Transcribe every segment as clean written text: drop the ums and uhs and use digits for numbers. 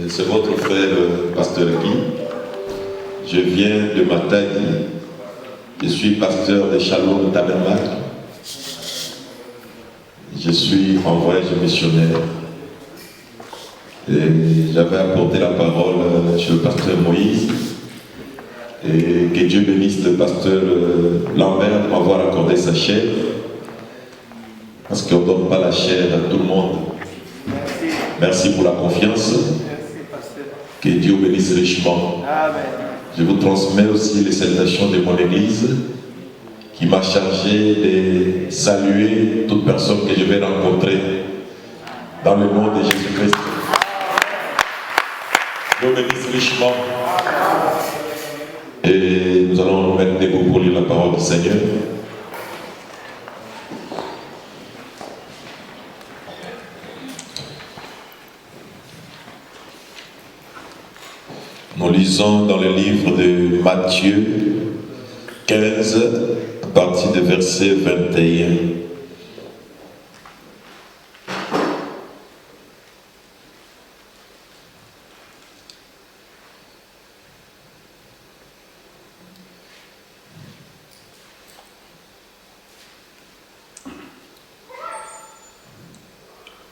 C'est votre frère, pasteur Guy. Je viens de Matadi. Je suis pasteur de Shalom Tabernacle. Je suis en voyage missionnaire. Et j'avais apporté la parole chez le pasteur Moïse. Et que Dieu bénisse le pasteur Lambert de m'avoir accordé sa chair. Parce qu'on ne donne pas la chair à tout le monde. Merci pour la confiance. Que Dieu bénisse richement. Amen. Je vous transmets aussi les salutations de mon église qui m'a chargé de saluer toute personne que je vais rencontrer dans le nom de Jésus-Christ. Dieu bénisse richement. Et nous allons nous mettre debout pour lire la parole du Seigneur. Nous lisons dans le livre de Matthieu 15, à partir du verset 21.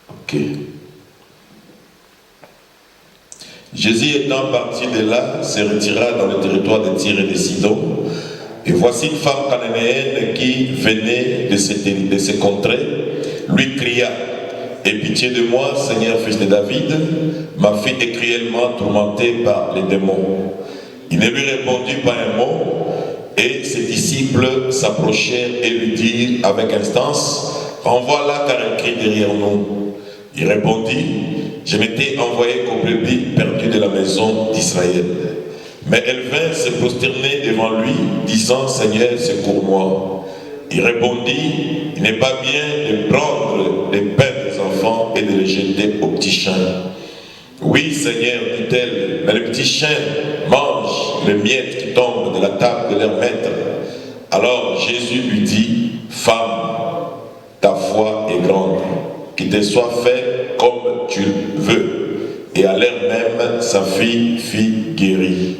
Ok. Jésus étant parti de là, se retira dans le territoire de Tyr et de Sidon. Et voici une femme cananéenne qui venait de ces contrées, lui cria: « Aie pitié de moi, Seigneur, fils de David, ma fille est cruellement tourmentée par les démons. » Il ne lui répondit pas un mot, et ses disciples s'approchèrent et lui dirent avec instance: « Renvoie-la car elle crie derrière nous. » Il répondit: « Je m'étais envoyé comme brebis perdu de la maison d'Israël. » Mais elle vint se prosterner devant lui, disant: « Seigneur, secours-moi. » Il répondit: « Il n'est pas bien de prendre les pains des enfants et de les jeter aux petits chiens. » « Oui, Seigneur, dit-elle, mais les petits chiens mangent les miettes qui tombent de la table de leur maître. » Alors Jésus lui dit: « Femme, ta foi est grande, qu'il te soit fait comme tu veux. » Et à l'heure même, sa fille fut guérie.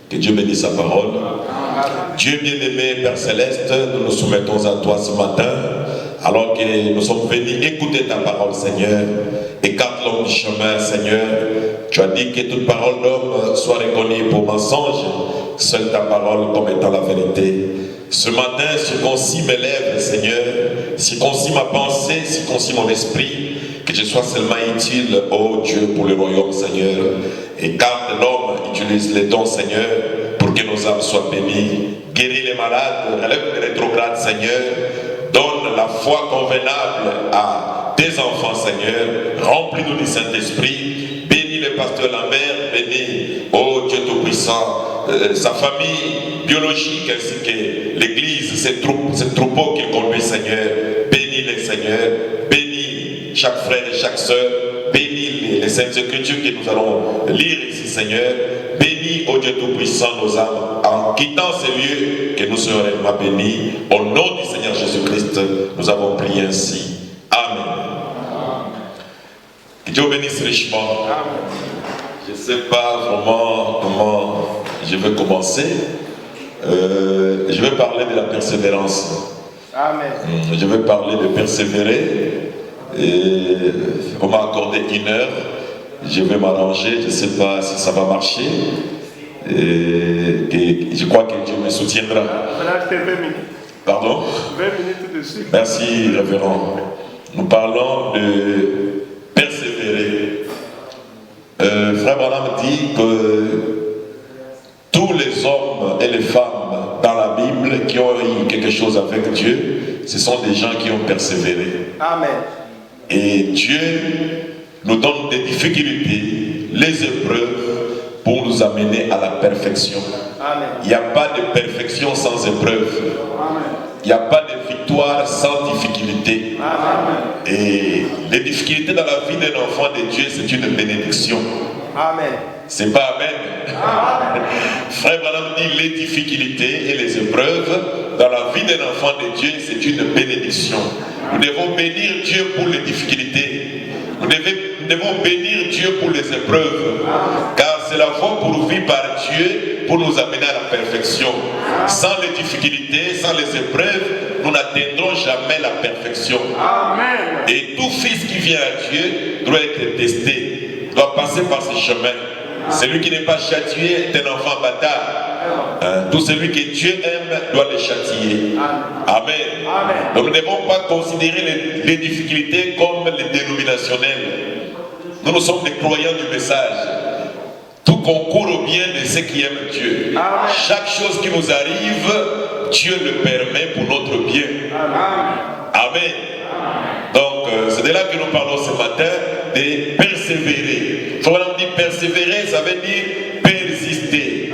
Que Dieu bénisse sa parole. Dieu bien-aimé, Père Céleste, nous nous soumettons à toi ce matin, alors que nous sommes venus écouter ta parole, Seigneur. Écarte l'homme du chemin, Seigneur. Tu as dit que toute parole d'homme soit reconnue pour mensonge, seule ta parole comme étant la vérité. Ce matin, circoncis mes lèvres, Seigneur, circoncis ma pensée, circoncis mon esprit, que je sois seulement utile, ô Dieu, pour le royaume, Seigneur. Et quand l'homme utilise les dons, Seigneur, pour que nos âmes soient bénies, guéris les malades, relève les rétrogrades, Seigneur, donne la foi convenable à tes enfants, Seigneur, remplis-nous du Saint-Esprit, bénis le pasteur Lambert, bénis, ô Dieu Tout-Puissant, sa famille biologique ainsi que l'église, ces troupeaux qu'il conduit, Seigneur, bénis-les, Seigneur, bénis chaque frère et chaque soeur, bénis les saintes écritures que nous allons lire ici, Seigneur, bénis, ô Dieu Tout-Puissant, nos âmes, en quittant ces lieux, que nous serons réellement bénis, au nom du Seigneur Jésus-Christ, nous avons prié ainsi. Amen. Que Dieu bénisse richement. Je ne sais pas vraiment comment je vais commencer. Je vais parler de la persévérance. Amen. Je vais parler de persévérer. Et on m'a accordé 1 heure. Je vais m'arranger. Je ne sais pas si ça va marcher. Et je crois que Dieu me soutiendra. Voilà, 20 minutes. Pardon? 20 minutes dessus. Merci, révérend. Nous parlons de persévérer. Frère Branham dit que tous les hommes et les femmes dans la Bible qui ont eu quelque chose avec Dieu, ce sont des gens qui ont persévéré. Amen. Et Dieu nous donne des difficultés, les épreuves, pour nous amener à la perfection. Amen. Il n'y a pas de perfection sans épreuve. Amen. Il n'y a pas de victoire sans difficulté. Amen. Et les difficultés dans la vie d'un enfant de Dieu, c'est une bénédiction. Amen. C'est pas Amen. Amen. Frère Branham dit les difficultés et les épreuves dans la vie d'un enfant de Dieu, c'est une bénédiction. Nous devons bénir Dieu pour les difficultés. Nous Nous devons bénir Dieu pour les épreuves, car c'est la voie pourvue par Dieu pour nous amener à la perfection. Sans les difficultés, sans les épreuves, nous n'atteindrons jamais la perfection. Amen. Et tout fils qui vient à Dieu doit être testé, doit passer par ce chemin. Celui qui n'est pas châtié est un enfant bâtard. Tout celui que Dieu aime doit le châtier. Amen. Donc nous ne devons pas considérer les difficultés comme les dénominationnels. Nous sommes des croyants du message. Tout concourt au bien de ceux qui aiment Dieu. Amen. Chaque chose qui nous arrive, Dieu le permet pour notre bien. Amen. Donc c'est de là que nous parlons ce matin de persévérer. Quand on dit persévérer, ça veut dire persister.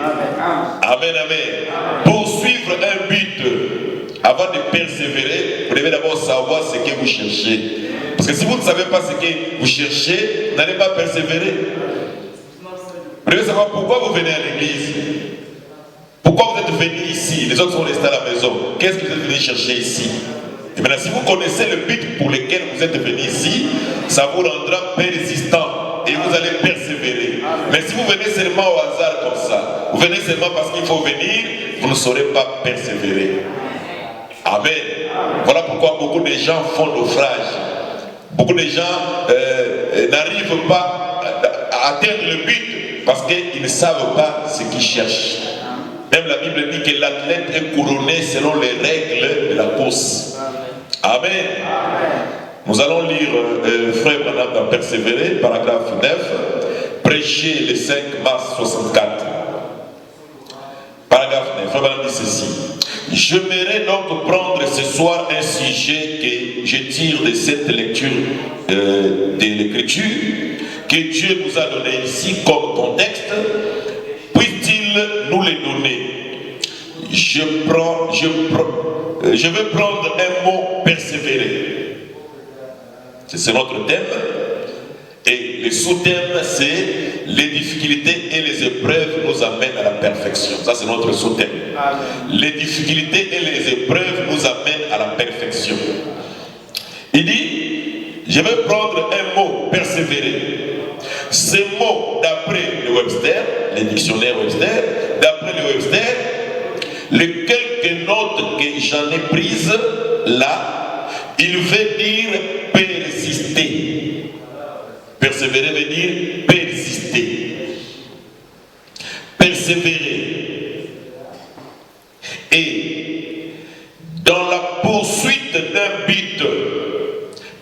Amen, amen. Poursuivre un but. Avant de persévérer, vous devez d'abord savoir ce que vous cherchez. Parce que si vous ne savez pas ce que vous cherchez, vous n'allez pas persévérer. Vous devez savoir pourquoi vous venez à l'église. Pourquoi vous êtes venu ici. Les autres sont restés à la maison. Qu'est-ce que vous êtes venu chercher ici? Et maintenant, si vous connaissez le but pour lequel vous êtes venu ici, ça vous rendra persistant et vous allez persévérer. Mais si vous venez seulement au hasard comme ça, vous venez seulement parce qu'il faut venir, vous ne saurez pas persévérer. Amen. Voilà pourquoi beaucoup de gens font naufrage. Beaucoup de gens n'arrivent pas à atteindre le but parce qu'ils ne savent pas ce qu'ils cherchent. Même la Bible dit que l'athlète est couronné selon les règles de la course. Amen. Nous allons lire Frère Branham dans Persévérer, paragraphe 9, prêché le 5 mars 64. Paragraphe 9, Frère Branham dit ceci. J'aimerais donc prendre ce soir un sujet que je tire de cette lecture de l'Écriture, que Dieu nous a donné ici comme contexte. Puisse-t-il nous les donner? Je veux prendre un mot persévérer. C'est notre thème. Et le sous-thème, c'est les difficultés et les épreuves nous amènent à la perfection. Ça, c'est notre sous-thème. Les difficultés et les épreuves nous amènent à la perfection. Il dit, je veux prendre un mot persévérer. Ce mot, d'après le Webster, les dictionnaires Webster, d'après le Webster, les quelques notes que j'en ai prises là, il veut dire persister. Persévérer veut dire persister. Persévérer. Et dans la poursuite d'un but,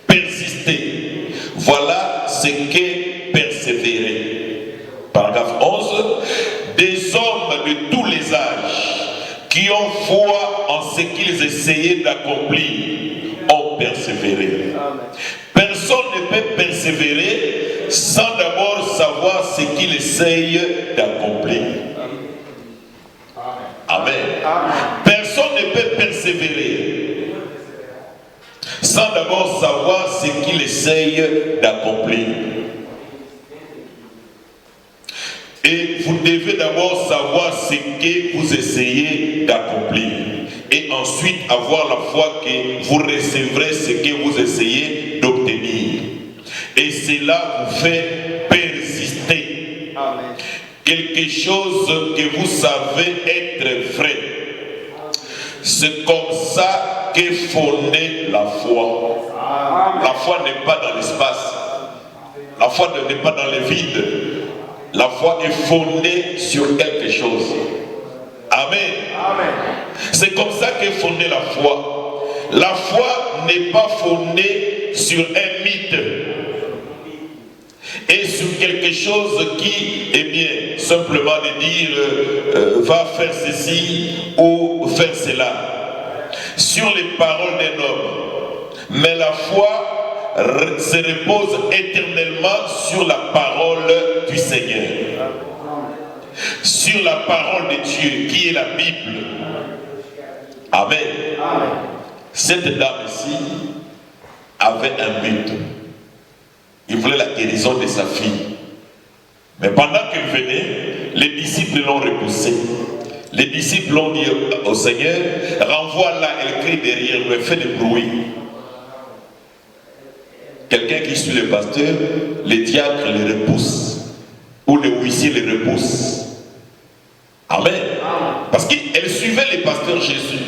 persister. Voilà ce qu'est persévérer. Paragraphe 11. Des hommes de tous les âges qui ont foi en ce qu'ils essayaient d'accomplir ont persévéré. Personne ne peut persévérer sans d'abord savoir ce qu'il essaye d'accomplir. Amen. Personne ne peut persévérer sans d'abord savoir ce qu'il essaye d'accomplir. Et vous devez d'abord savoir ce que vous essayez d'accomplir. Et ensuite avoir la foi que vous recevrez ce que vous essayez d'obtenir. Et cela vous fait persister. Amen. Quelque chose que vous savez être vrai. C'est comme ça qu'est fondée la foi. Amen. La foi n'est pas dans l'espace. La foi n'est pas dans le vide. La foi est fondée sur quelque chose. Amen. Amen. C'est comme ça qu'est fondée la foi. La foi n'est pas fondée sur un mythe et sur quelque chose qui est bien simplement de dire va faire ceci ou faire cela. Sur les paroles d'un homme. Mais la foi se repose éternellement sur la parole du Seigneur, sur la parole de Dieu qui est la Bible. Amen. Cette dame ici avait un but. Il voulait la guérison de sa fille. Mais pendant qu'elle venait, les disciples l'ont repoussée. Les disciples l'ont dit au Seigneur, renvoie-la, elle crie derrière, elle fait du bruit. quelqu'un qui suit le pasteur, les diacres les repoussent, ou les huissiers les repoussent. Amen. Parce qu'elle suivait les pasteurs Jésus.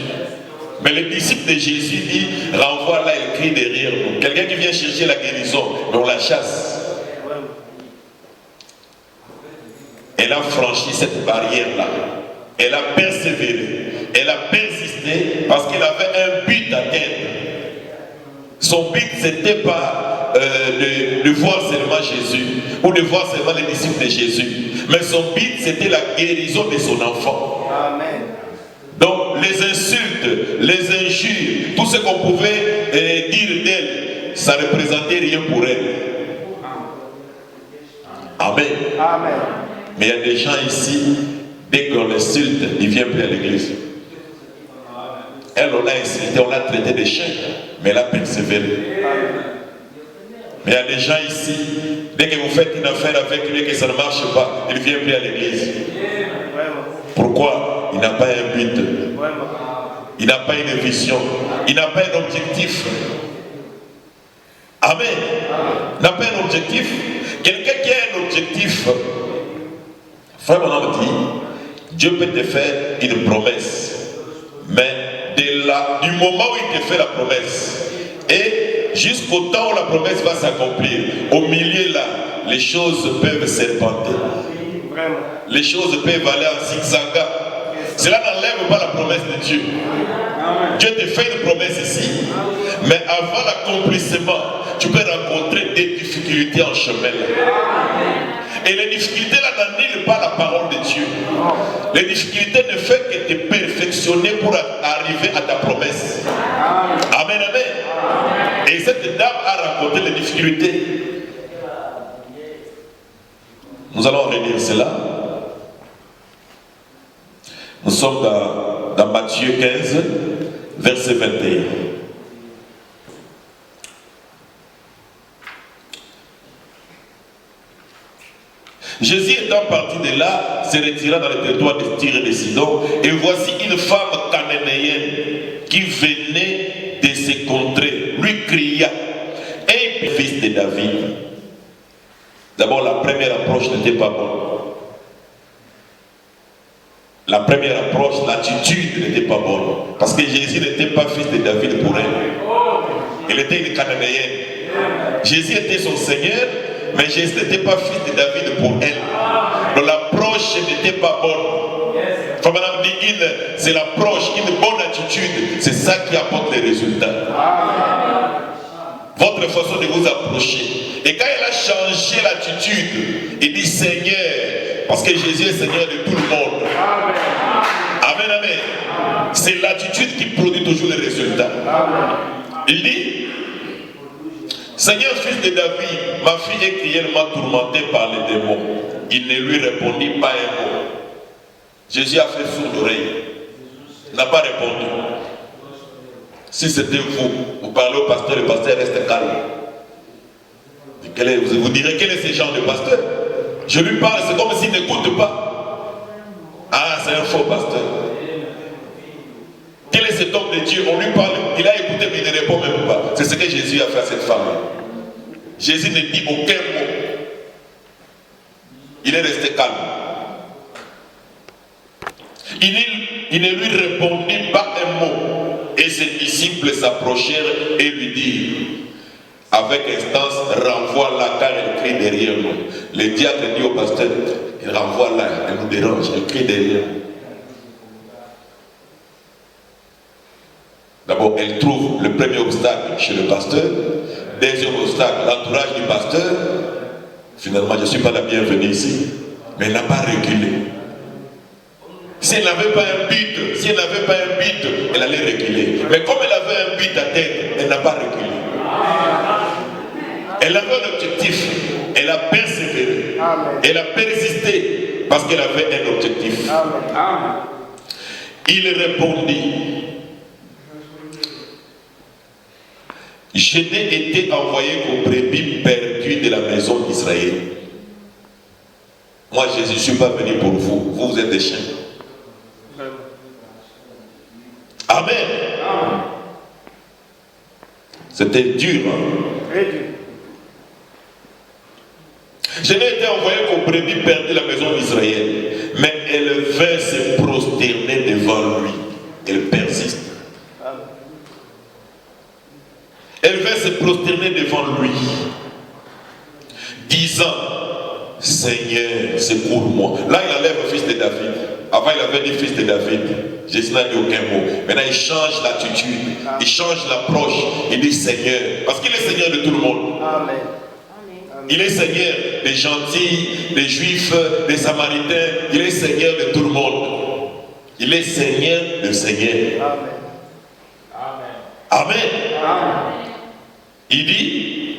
Mais les disciples de Jésus dit, renvoie là, elle crie derrière nous. Quelqu'un qui vient chercher la guérison, mais on la chasse. Elle a franchi cette barrière-là. Elle a persévéré. Elle a persisté parce qu'elle avait un but à atteindre. Son but, ce n'était pas de voir seulement Jésus ou de voir seulement les disciples de Jésus. Mais son but, c'était la guérison de son enfant. Amen. Donc, les insultes, les injures, tout ce qu'on pouvait dire d'elle, ça ne représentait rien pour elle. Amen. Amen. Mais il y a des gens ici, dès qu'on l'insulte, ils ne viennent plus à l'église. Elle, on l'a insulté, on l'a traité de chien, mais elle a persévéré. Mais il y a des gens ici, dès que vous faites une affaire avec lui et que ça ne marche pas, il ne vient plus à l'église. Pourquoi? Il n'a pas un but. Il n'a pas une vision. Il n'a pas un objectif. Amen. Il n'a pas un objectif. Quelqu'un qui a un objectif, frère mon homme dit, Dieu peut te faire une promesse. Mais du moment où il te fait la promesse, et jusqu'au temps où la promesse va s'accomplir, au milieu là, les choses peuvent serpenter. Les choses peuvent aller en zigzagant. Cela n'enlève pas la promesse de Dieu. Dieu te fait une promesse ici, mais avant l'accomplissement, tu peux rencontrer des difficultés en chemin. Et les difficultés là n'annulent pas la parole de Dieu. Les difficultés ne font que te perfectionner pour arriver à ta promesse. Amen, amen. Et cette dame a rencontré les difficultés. Nous allons relire cela. Nous sommes dans Matthieu 15, verset 21. Jésus étant parti de là, se retira dans le territoire de Tyr et de Sidon, et voici une femme cananéenne qui venait de ces contrées, lui cria, « Aie fils de David !» D'abord, la première approche n'était pas bonne. La première approche, l'attitude n'était pas bonne. Parce que Jésus n'était pas fils de David pour elle. Elle était une cananéenne. Jésus était son Seigneur, mais Jésus n'était pas fils de David pour elle. Donc l'approche n'était pas bonne. Comme madame dit, c'est l'approche, une bonne attitude. C'est ça qui apporte les résultats. Votre façon de vous approcher. Et quand elle a changé l'attitude, il dit Seigneur, parce que Jésus est Seigneur de tout le monde. Amen, amen. C'est l'attitude qui produit toujours les résultats. Il dit Seigneur, fils de David, ma fille est cruellement tourmentée par les démons. Il ne lui répondit pas un mot. Jésus a fait sourd l'oreille. Il n'a pas répondu. Si c'était vous, vous parlez au pasteur, le pasteur reste calme. Vous direz quel est ce genre de pasteur? Je lui parle, c'est comme s'il n'écoute pas. Ah, c'est un faux pasteur. Quel est cet homme de Dieu? On lui parle, il a écouté mais il ne répond même pas. C'est ce que Jésus a fait à cette femme. Jésus ne dit aucun mot. Il est resté calme. Il ne lui répondit pas un mot. Et ses disciples s'approchèrent et lui dirent, avec instance, renvoie-la car elle crie derrière nous. Le diacre dit au pasteur, il renvoie là, elle nous dérange, elle crie derrière nous. D'abord, elle trouve le premier obstacle chez le pasteur. Deuxième obstacle, l'entourage du pasteur. Finalement, je ne suis pas la bienvenue ici. Mais elle n'a pas reculé. Si elle n'avait pas un but, elle allait reculer. Mais comme elle avait un but à tête, elle n'a pas reculé. Elle avait un objectif. Elle a persévéré. Elle a persisté parce qu'elle avait un objectif. Il répondit, je n'ai été envoyé qu'aux brebis perdues de la maison d'Israël. Moi, je ne suis pas venu pour vous. Vous êtes des chiens. Amen. C'était dur. Hein? Je n'ai été envoyé qu'aux brebis perdues de la maison d'Israël. Mais elle vint se prosterner devant lui. Elle persiste. Elle vint se prosterner devant lui, disant, Seigneur, secours-moi. Là, il enlève le fils de David. Avant, il avait dit fils de David. Jésus n'a dit aucun mot. Maintenant, il change l'attitude. Il change l'approche. Il dit Seigneur. Parce qu'il est Seigneur de tout le monde. Amen. Il est Seigneur des gentils, des juifs, des samaritains. Il est Seigneur de tout le monde. Il est Seigneur de Seigneur. Amen. Amen. Amen. Il dit,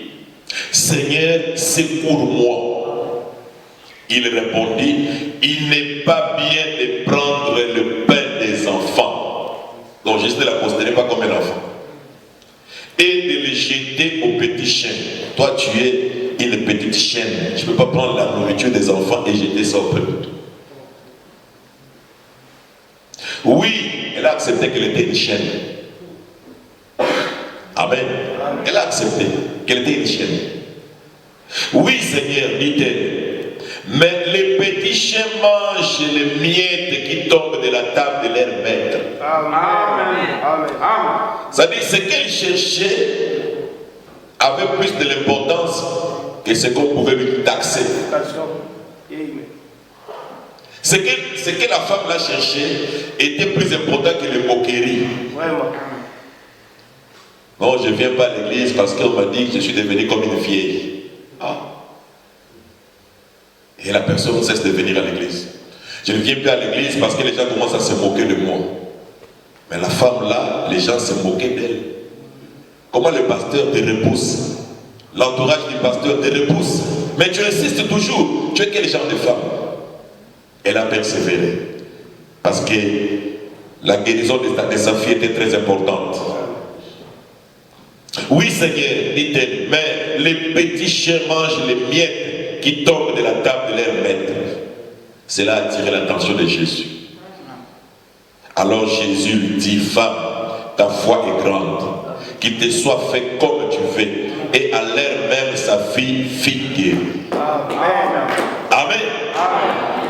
Seigneur, secours-moi. Il répondit, il n'est pas bien de prendre le pain des enfants. Donc Jésus ne la considérait pas comme un enfant. Et de le jeter aux petits chiens. Toi, tu es une petite chienne. Tu ne peux pas prendre la nourriture des enfants et jeter ça auprès de toi. Oui, elle a accepté qu'elle était une chienne. Amen. Elle a accepté qu'elle était une chienne. Oui, Seigneur, dit-elle. Mais les petits chiens mangent les miettes qui tombent de la table de leur maître. Amen. Amen. C'est-à-dire ce qu'elle cherchait avait plus de l'importance que ce qu'on pouvait lui taxer. Ce que la femme l'a cherché était plus important que les moqueries. Non, je ne viens pas à l'église parce qu'on m'a dit que je suis devenu comme une vieille. Ah. Et la personne cesse de venir à l'église. Je ne viens plus à l'église parce que les gens commencent à se moquer de moi. Mais la femme là, les gens se moquaient d'elle. Comment le pasteur te repousse? L'entourage du pasteur te repousse. Mais tu insistes toujours. Tu es quel genre de femme? Elle a persévéré. Parce que la guérison de sa fille était très importante. Oui, Seigneur, dit-elle, mais les petits chiens mangent les miettes qui tombent de la table de leur maître. Cela a attiré l'attention de Jésus. Alors Jésus lui dit, femme, ta foi est grande, qu'il te soit fait comme tu veux. Et à l'heure même, sa fille fit guérir. Amen. Amen.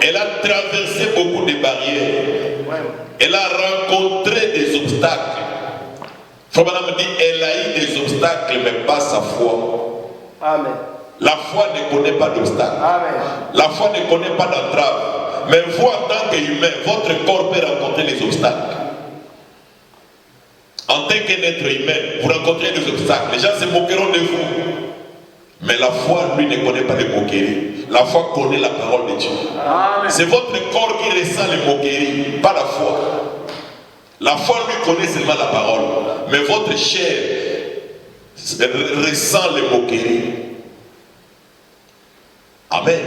Elle a traversé beaucoup de barrières. Elle a rencontré des obstacles. Frère Branham dit, elle a eu des obstacles, mais pas sa foi. Amen. La foi ne connaît pas d'obstacles. La foi ne connaît pas d'entraves. Mais vous, en tant qu'humain, votre corps peut rencontrer les obstacles. En tant qu'être humain, vous rencontrez des obstacles. Les gens se moqueront de vous. Mais la foi, lui, ne connaît pas les moqueries. La foi connaît la parole de Dieu. C'est votre corps qui ressent les moqueries, pas la foi. La foi, lui, connaît seulement la parole. Mais votre chair ressent les moqueries. Amen.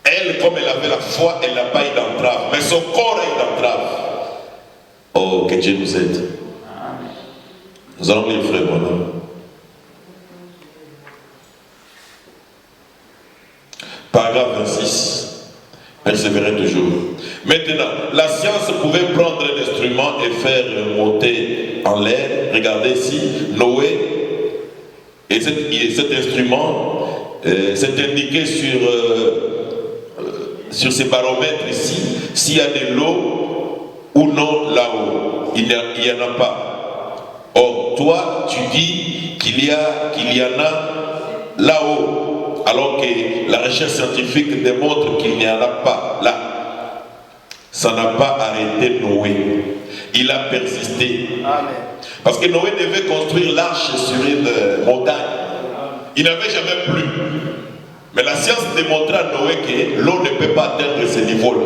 Elle, comme elle avait la foi, elle n'a pas eu d'entrave. Mais son corps a eu d'entrave. Oh, que Dieu nous aide. Nous allons lire, frère, voilà. Paragraphe 26. Persévérer toujours. Maintenant, la science pouvait prendre un instrument et faire monter en l'air. Regardez ici, Noé. Et cet instrument, c'est indiqué sur ces baromètres ici, s'il y a de l'eau ou non là-haut. Il n'y en a pas. Or, toi, tu dis qu'il y en a là-haut, alors que la recherche scientifique démontre qu'il n'y en a pas là. Ça n'a pas arrêté Noé. Il a persisté. Amen. Parce que Noé devait construire l'arche sur une montagne. Il n'avait jamais plu. Mais la science démontrait à Noé que l'eau ne peut pas atteindre ce niveau-là.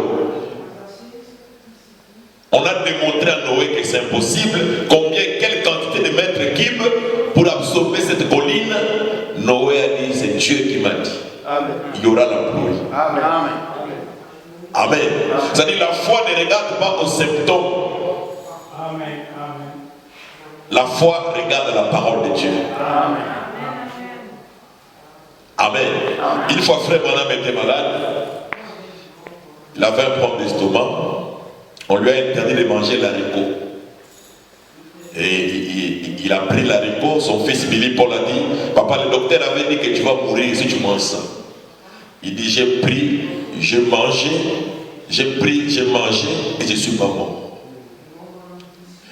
On a démontré à Noé que c'est impossible. Quelle quantité de mètres cubes pour absorber cette colline? Noé a dit, c'est Dieu qui m'a dit. Amen. Il y aura la pluie. Amen. Amen. C'est-à-dire la foi ne regarde pas aux symptômes. Amen. La foi regarde la parole de Dieu. Amen. Amen. Une fois frère Branham était malade, il avait un problème d'estomac. On lui a interdit de manger l'haricot. Et Il a pris l'haricot, son fils Billy Paul a dit, papa, le docteur avait dit que tu vas mourir si tu manges ça. Il dit, j'ai pris, j'ai mangé, j'ai pris, j'ai mangé et je ne suis pas mort.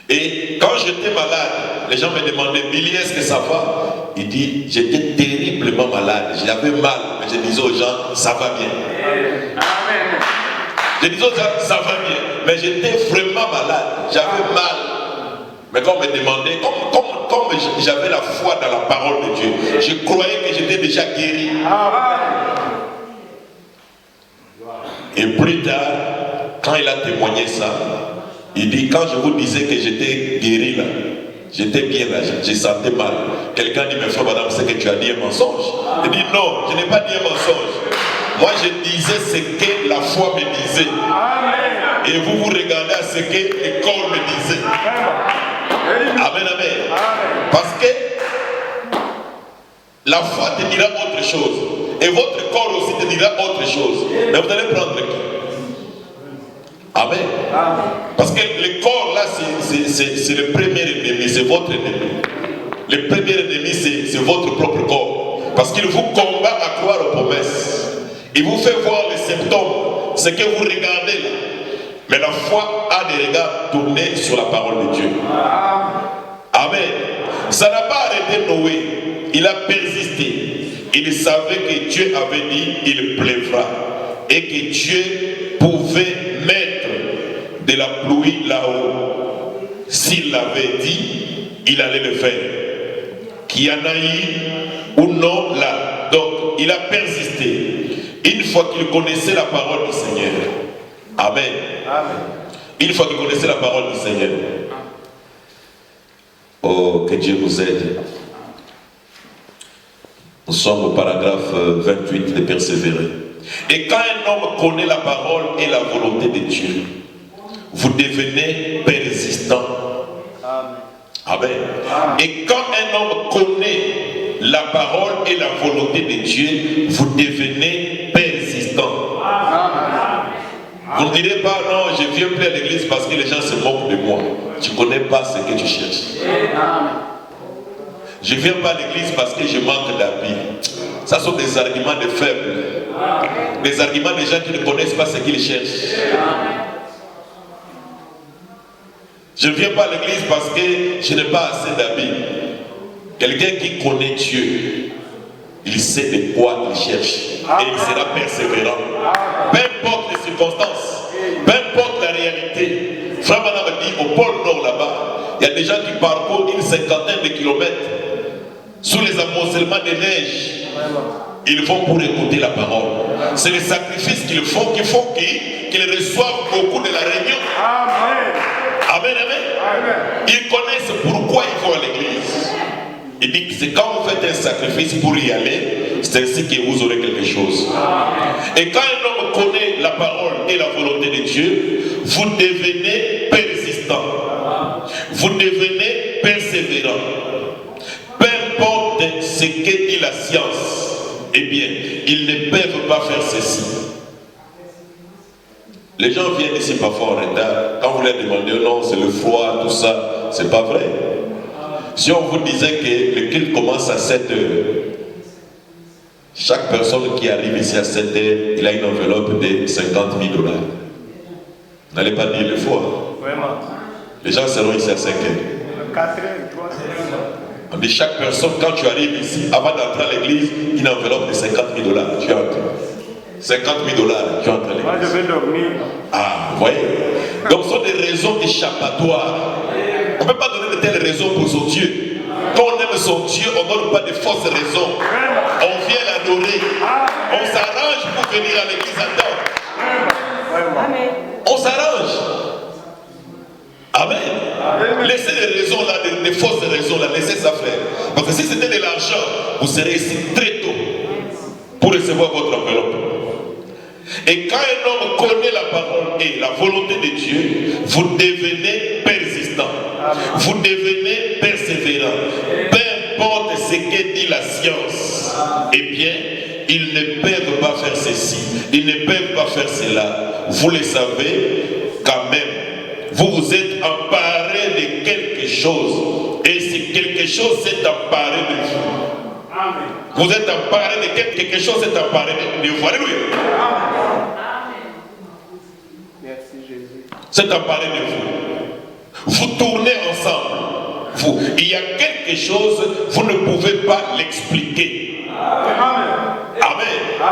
Et quand j'étais malade, les gens me demandaient, Billy, est-ce que ça va? Il dit, j'étais terriblement malade, j'avais mal, mais je disais aux gens, ça va bien. Amen. Je disais aux gens, ça va bien, mais j'étais vraiment malade, j'avais mal. Mais quand on me demandait, comme j'avais la foi dans la parole de Dieu, je croyais que j'étais déjà guéri. Et plus tard, quand il a témoigné ça, il dit, quand je vous disais que j'étais guéri là, j'étais bien là, je sentais mal. Quelqu'un dit, mais frère, madame, c'est que tu as dit un mensonge. Il dit, non, je n'ai pas dit un mensonge. Moi, je disais ce que la foi me disait. Et vous regardez à ce que le corps me disait. Amen, amen. Parce que la foi te dira autre chose. Et votre corps aussi te dira autre chose. Mais vous allez prendre qui? Amen. Parce que le corps là, c'est le premier ennemi, c'est votre ennemi. Le premier ennemi, c'est votre propre corps. Parce qu'il vous combat à croire aux promesses. Il vous fait voir les symptômes, ce que vous regardez là. Mais la foi a des regards tournés sur la parole de Dieu. Amen. Ça n'a pas arrêté Noé. Il a persisté. Il savait que Dieu avait dit il pleuvra. Et que Dieu pouvait mettre de la pluie là-haut. S'il l'avait dit, il allait le faire. Qu'il y en a eu ou non là. Donc il a persisté. Une fois qu'il connaissait la parole du Seigneur. Amen. Amen. Une fois qu'il connaissait la parole du Seigneur. Oh, que Dieu nous aide. Nous sommes au paragraphe 28 de persévérer. Et quand un homme connaît la parole et la volonté de Dieu, vous devenez persistant. Amen. Et quand un homme connaît la parole et la volonté de Dieu, vous devenez persistant. Vous ne direz pas, non, je ne viens plus à l'église parce que les gens se moquent de moi. Tu ne connais pas ce que tu cherches. Je ne viens pas à l'église parce que je manque d'habits. Ça sont des arguments de faibles. Des arguments des gens qui ne connaissent pas ce qu'ils cherchent. Je ne viens pas à l'église parce que je n'ai pas assez d'habits. Quelqu'un qui connaît Dieu, il sait de quoi il cherche. Et il sera persévérant. Peu importe les circonstances, peu importe la réalité. Frère Madame dit au pôle Nord là-bas, il y a des gens qui parcourent une cinquantaine de kilomètres sous les amoncellements de neige. Ils vont pour écouter la parole. C'est les sacrifices qu'ils font qu'il faut qu'ils reçoivent beaucoup de la réunion. Amen. Amen, amen. Ils connaissent pourquoi ils vont à l'église. Il dit que c'est quand vous faites un sacrifice pour y aller, c'est ainsi que vous aurez quelque chose. Et quand un homme connaît la parole et la volonté de Dieu, vous devenez persistant. Vous devenez persévérant. Peu importe ce que dit la science, eh bien, ils ne peuvent pas faire ceci. Les gens viennent ici parfois en retard. Quand vous leur demandez, non, c'est le froid, tout ça, c'est pas vrai. Si on vous disait que le culte commence à 7 heures, chaque personne qui arrive ici à 7 heures, il a une enveloppe de 50 000 $. N'allez pas dire le froid. Les gens seront ici à 5 heures. On dit chaque personne, quand tu arrives ici, avant d'entrer à l'église, une enveloppe de 50 000 $. Tu entres. 50 000 $, tu entres à l'église. Moi, je vais dormir. Ah, vous voyez. Donc, ce sont des raisons échappatoires. On ne peut pas donner de telles raisons pour son Dieu. Quand on aime son Dieu, on ne donne pas de fausses raisons. On vient l'adorer. On s'arrange pour venir à l'église à temps. On s'arrange. Amen. Laissez les raisons là, les fausses raisons là, laissez ça faire. Parce que si c'était de l'argent, vous serez ici très tôt pour recevoir votre enveloppe. Et quand un homme connaît la parole et la volonté de Dieu, vous devenez persistant. Vous devenez persévérant. Peu importe ce que dit la science, eh bien, ils ne peuvent pas faire ceci. Ils ne peuvent pas faire cela. Vous le savez quand même. Vous vous êtes emparé de quelque chose. Et c'est quelque quelque chose s'est emparé de vous. Vous êtes emparé de quelque chose s'est emparé de vous. Alléluia. Merci Jésus. C'est emparé de vous. Vous tournez ensemble. Il y a quelque chose, vous ne pouvez pas l'expliquer. Amen.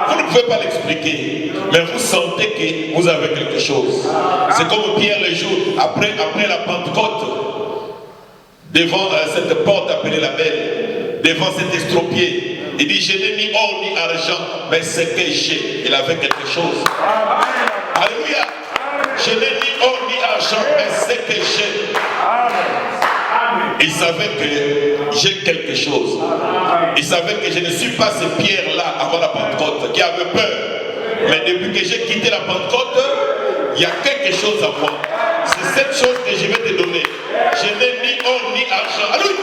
Vous ne pouvez pas l'expliquer. Mais vous sentez que vous avez quelque chose. C'est comme Pierre le jour, après la Pentecôte, devant cette porte appelée la Belle, devant cet estropié. Il dit, je n'ai ni or ni argent, mais ce que j'ai. Il avait quelque chose. Alléluia. Je n'ai ni or ni argent, mais ce que j'ai. Il savait que j'ai quelque chose. Il savait que je ne suis pas ce Pierre-là avant la Pentecôte qui avait peur. Mais depuis que j'ai quitté la Pentecôte, il y a quelque chose à moi. C'est cette chose que je vais te donner. Je n'ai ni or ni argent. Alléluia.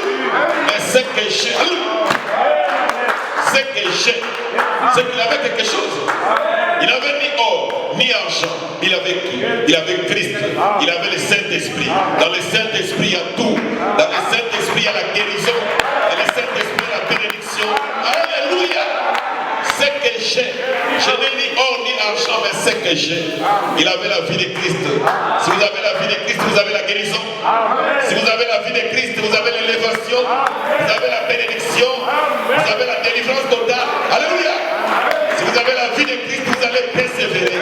Mais ce que j'ai. Alléluia. Ce que j'ai. C'est qu'il avait quelque chose. Il n'avait ni or ni argent. Il avait qui? Il avait Christ. Il avait le Saint-Esprit. Dans le Saint-Esprit, il y a tout. Dans le Saint-Esprit, il y a la guérison. Dans le Saint-Esprit, il y a la bénédiction. Alléluia. Ce que j'ai. Je n'ai ni or ni argent, mais ce que j'ai. Il avait la vie de Christ. Si vous avez la vie de Christ, vous avez la guérison. Si vous avez la vie de Christ, vous avez l'élévation. Vous avez la bénédiction. Vous avez la délivrance totale. Alléluia. Si vous avez la vie de Christ, vous allez persévérer.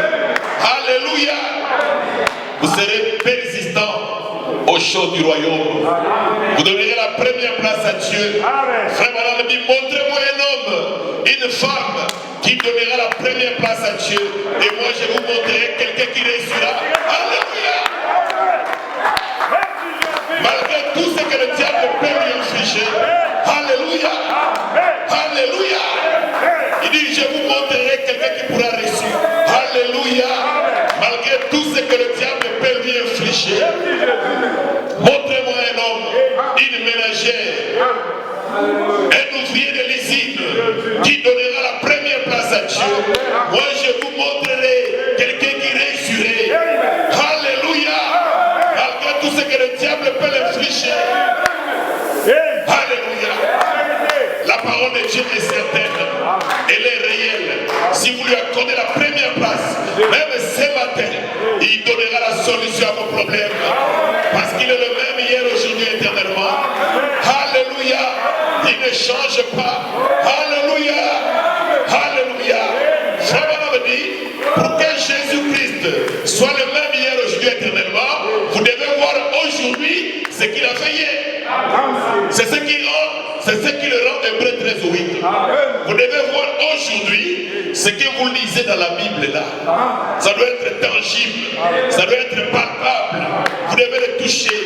Alléluia. Vous serez persistant aux choses du royaume. Vous donnerez la première place à Dieu. Frère Madame dit, montrez-moi un homme, une femme qui donnera la première place à Dieu. Et moi je vous montrerai quelqu'un qui réussira. Alléluia. Malgré tout ce que le diable peut lui infliger. Alléluia. Alléluia. Il dit, je vous montrerai quelqu'un qui pourra réussir. Alléluia. Malgré tout ce que le diable peut lui infliger. Montrez-moi un homme, une ménagère, un ouvrier de l'usine qui donnera la première place à Dieu. Moi, je vous montrerai quelqu'un qui réussirait. Alléluia. Malgré tout ce que le diable peut l'infliger. Alléluia. La parole de Dieu est certaine. Elle est réelle. Si vous lui accordez la première place, même ce matin, il donnera la solution à vos problèmes. Parce qu'il est le même hier, aujourd'hui, éternellement. Alléluia. Il ne change pas. Alléluia. Alléluia. Frère Madame dit, pour que Jésus-Christ soit le même hier, aujourd'hui, éternellement, vous devez voir aujourd'hui ce qu'il a fait hier. C'est ce qui le rend Hébreu 13:8. Vous devez voir aujourd'hui ce que vous lisez dans la Bible là. Ça doit être tangible, ça doit être palpable. Vous devez le toucher.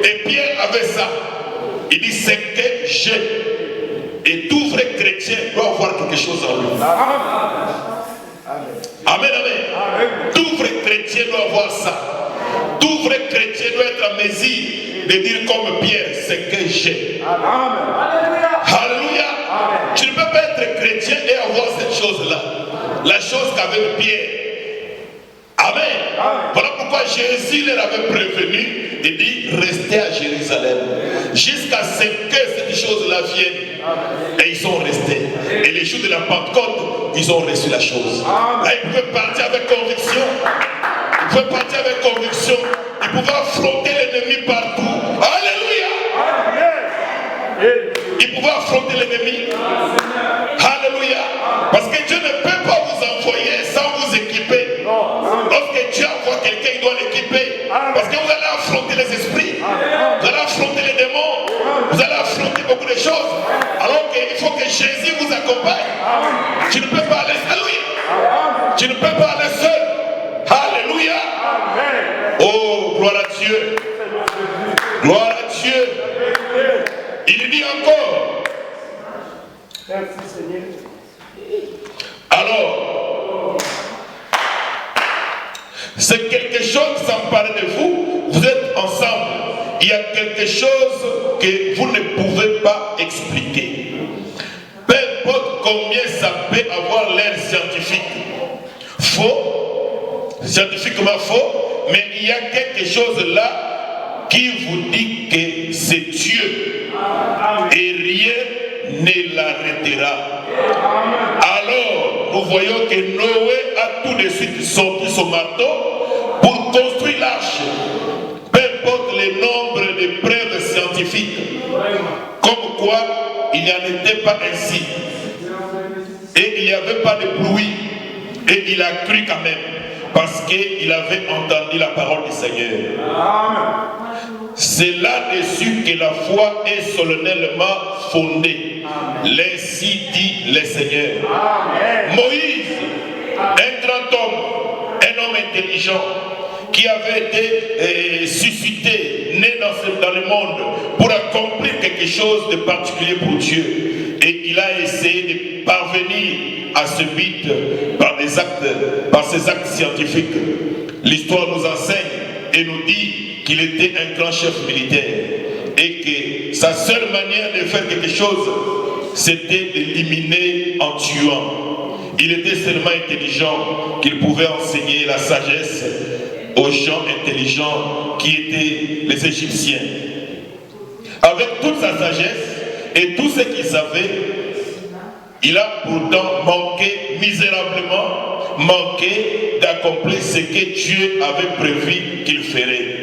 Et Pierre avait ça. Il dit, c'est que j'ai. Et tout vrai chrétien doit avoir quelque chose en lui. Amen, amen. Tout vrai chrétien doit avoir ça. Tout vrai chrétien doit être en mesure de dire comme Pierre, c'est que j'ai. Alléluia. Tu ne peux pas être chrétien et avoir cette chose-là. La chose qu'avait Pierre. Amen. Voilà pourquoi Jésus leur avait prévenu et dit, restez à Jérusalem jusqu'à ce que cette chose-là vienne. Et ils sont restés. Et les jours de la Pentecôte, ils ont reçu la chose. Là, ils pouvaient partir avec conviction. Ils pouvaient partir avec conviction. Ils pouvaient affronter l'ennemi partout. Alléluia. Ils pouvaient affronter l'ennemi. Alléluia. Parce que Dieu ne peut pas vous envoyer sans vous équiper. Lorsque Dieu envoie quelqu'un, il doit l'équiper. Parce que vous allez affronter les esprits. Vous allez affronter les démons. Vous allez affronter beaucoup de choses. Alors qu'il faut que Jésus vous accompagne. Tu ne peux pas aller seul. Tu ne peux pas aller seul. Alléluia. Oh, gloire à Dieu. Gloire à Dieu. Il dit encore. Merci Seigneur. Alors, c'est quelque chose qui s'empare de vous. Vous êtes ensemble. Il y a quelque chose que vous ne pouvez pas expliquer. Peu importe combien ça peut avoir l'air scientifique. Faux. Scientifiquement faux. Mais il y a quelque chose là qui vous dit que c'est Dieu. et rien ne l'arrêtera. Alors, nous voyons que Noé a tout de suite sorti son marteau pour construire l'arche. Peu importe le nombre de preuves scientifiques, comme quoi il n'en était pas ainsi. Et il n'y avait pas de pluie. Et il a cru quand même, parce qu'il avait entendu la parole du Seigneur. C'est là-dessus que la foi est solennellement fondée. L'ainsi dit le Seigneur. Moïse, un grand homme, un homme intelligent, qui avait été suscité, né dans le monde, pour accomplir quelque chose de particulier pour Dieu. Et il a essayé de parvenir à ce but par ses actes scientifiques. L'histoire nous enseigne et nous dit qu'il était un grand chef militaire et que sa seule manière de faire quelque chose, c'était d'éliminer en tuant. Il était tellement intelligent qu'il pouvait enseigner la sagesse aux gens intelligents qui étaient les Égyptiens. Avec toute sa sagesse et tout ce qu'il savait, il a pourtant misérablement manqué d'accomplir ce que Dieu avait prévu qu'il ferait.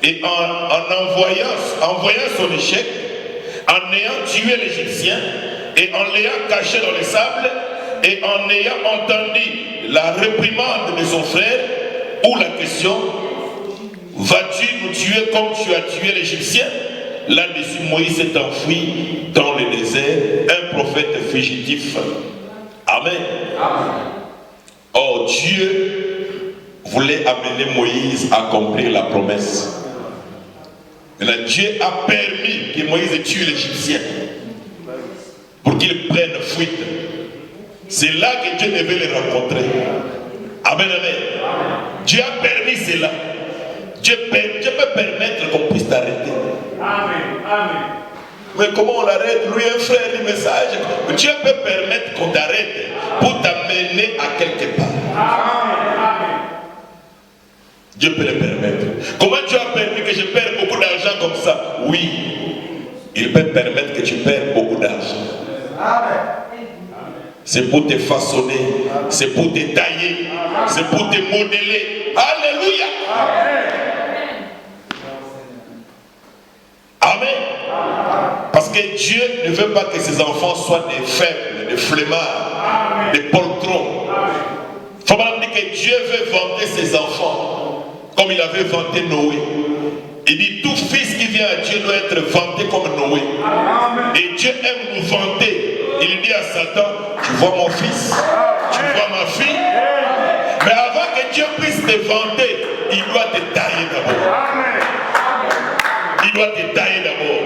Et en voyant son échec, en ayant tué l'Égyptien et en l'ayant caché dans le sable et en ayant entendu la réprimande de son frère, ou la question, vas-tu nous tuer comme tu as tué l'Égyptien? Là-dessus, Moïse s'est enfui dans le désert, un prophète fugitif. Amen. Or, Dieu voulait amener Moïse à accomplir la promesse. Maintenant, Dieu a permis que Moïse tue l'Égyptien pour qu'il prenne fuite. C'est là que Dieu devait le rencontrer. Amen, amen. Dieu a permis cela. Dieu peut permettre qu'on puisse t'arrêter. Amen, amen. Mais comment on l'arrête? Lui, un frère, un message. Dieu peut permettre qu'on t'arrête pour t'amener à quelque part. Amen, amen. Dieu peut le permettre. Comment Dieu a permis que je perde beaucoup d'argent comme ça? Oui, il peut permettre que tu perdes beaucoup d'argent. Amen. C'est pour te façonner, c'est pour te tailler, c'est pour te modeler. Alléluia. Amen. Parce que Dieu ne veut pas que ses enfants soient des faibles, des flemmards, des poltrons. Il faut pas dire que Dieu veut vanter ses enfants comme il avait vanté Noé. Il dit tout fils qui vient à Dieu doit être vanté comme Noé. Et Dieu aime nous vanter. Il dit à Satan, tu vois mon fils, tu vois ma fille, mais avant que Dieu puisse te vanter, il doit te tailler d'abord. Il doit te tailler d'abord.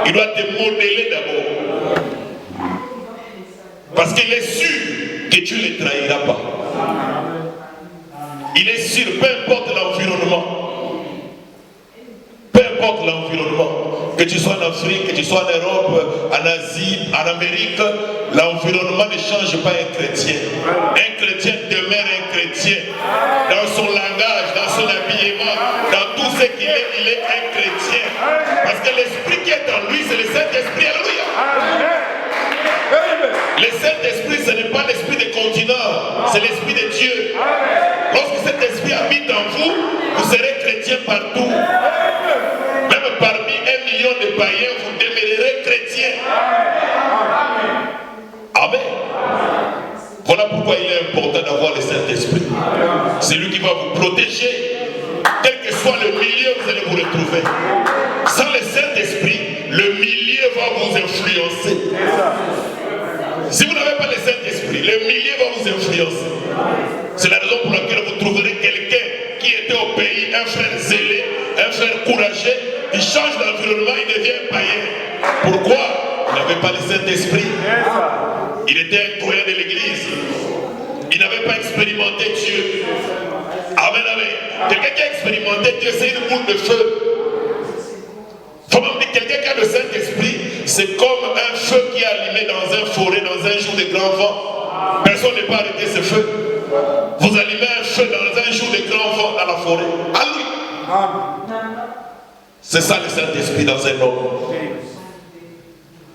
Il doit te modeler d'abord. Parce qu'il est sûr que tu ne le trahiras pas. Il est sûr, peu importe l'environnement. Peu importe l'environnement. Que tu sois en Afrique, que tu sois en Europe, en Asie, en Amérique, l'environnement ne change pas un chrétien. Un chrétien demeure un chrétien. Dans son langage, dans son habillement, dans tout ce qu'il est, il est un chrétien. Parce que l'esprit qui est en lui, c'est le Saint-Esprit. Alléluia. Le Saint-Esprit, ce n'est pas l'esprit des continents, c'est l'esprit de Dieu. Lorsque cet esprit habite en vous, vous serez chrétien partout. Même parmi 1 million de païens, vous demeurerez chrétien. Amen. Voilà pourquoi il est important d'avoir le Saint-Esprit. C'est lui qui va vous protéger. Quel que soit le milieu, vous allez vous retrouver. Sans le Saint-Esprit, le milieu va vous influencer. Si vous n'avez pas le Saint-Esprit, le milieu va vous influencer. C'est la raison pour laquelle vous trouverez quelqu'un qui était au pays, un frère zélé, un frère courageux, il change d'environnement, il devient païen. Pourquoi? Il n'avait pas le Saint-Esprit. Il était un croyant de l'église. Il n'avait pas expérimenté Dieu. Amen, amen. Quelqu'un qui a expérimenté Dieu, c'est une boule de feu. Il faut même dire que quelqu'un qui a le Saint-Esprit, c'est comme un feu qui est allumé dans un forêt, dans un jour de grand vent. Personne ne peut arrêter ce feu. Vous allumez un feu dans un jour de grand vent dans la forêt. Alléluia. C'est ça le Saint-Esprit dans un homme.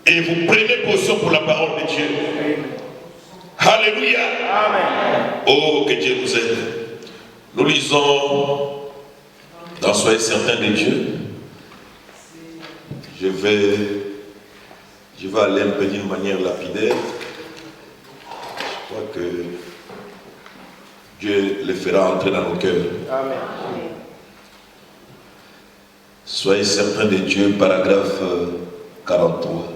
Et vous prenez position pour la parole de Dieu. Alléluia. Amen. Oh, que Dieu nous aide. Nous lisons dans Soyez certains de Dieu. Je vais aller un peu d'une manière lapidaire. Je crois que Dieu le fera entrer dans nos cœurs. Amen. Soyez certains de Dieu, paragraphe 43.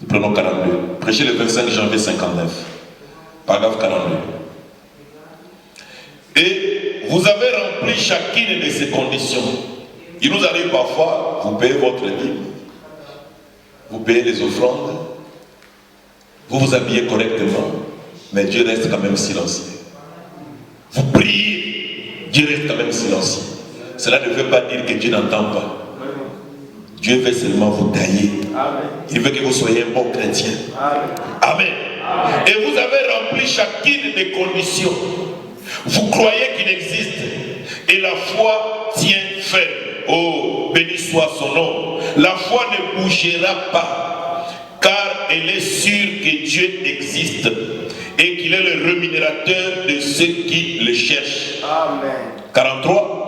Nous prenons 42. Prêchez le 25 janvier 59. Paragraphe 42. Et vous avez rempli chacune de ces conditions. Il nous arrive parfois, vous payez votre dîme, vous payez les offrandes, vous vous habillez correctement, mais Dieu reste quand même silencieux. Vous priez, Dieu reste quand même silencieux. Cela ne veut pas dire que Dieu n'entend pas. Dieu veut seulement vous tailler. Il veut que vous soyez un bon chrétien. Amen. Et vous avez rempli chacune des conditions. Vous croyez qu'il existe. Et la foi tient ferme. Oh, béni soit son nom. La foi ne bougera pas. Car elle est sûre que Dieu existe. Et qu'il est le rémunérateur de ceux qui le cherchent. Amen. 43.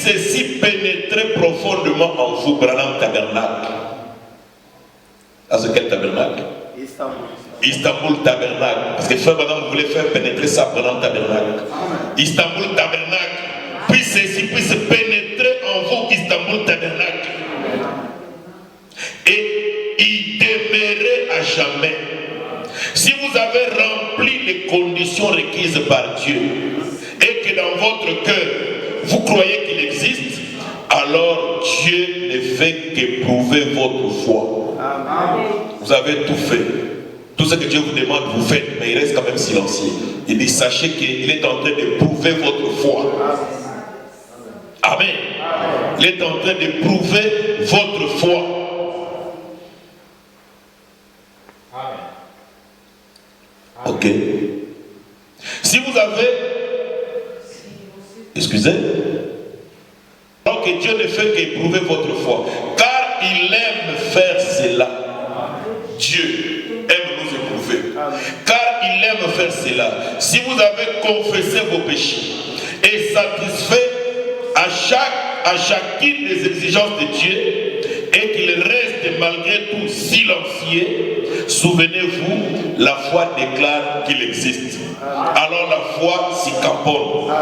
Ceci pénétrer profondément en vous, Branham Tabernacle. Ah, c'est quel tabernacle? Istanbul Tabernacle. Parce que frère Branham voulait faire pénétrer ça, Branham Tabernacle. Istanbul Tabernacle. Puis ceci puisse pénétrer en vous, Istanbul Tabernacle. Et y demeurer à jamais. Si vous avez rempli les conditions requises par Dieu et que dans votre cœur, vous croyez qu'il existe, alors Dieu ne fait qu'éprouver votre foi. Amen. Vous avez tout fait. Tout ce que Dieu vous demande, vous faites, mais il reste quand même silencieux. Il dit, sachez qu'il est en train d'éprouver votre foi. Amen. Il est en train d'éprouver votre foi. Ok. Si vous avez... Excusez. Alors que Dieu ne fait qu'éprouver votre foi. Car il aime faire cela. Dieu aime nous éprouver. Car il aime faire cela. Si vous avez confessé vos péchés et satisfait à chacune des exigences de Dieu et qu'il reste malgré tout silencieux, souvenez-vous, la foi déclare qu'il existe. Alors la foi s'y camponne.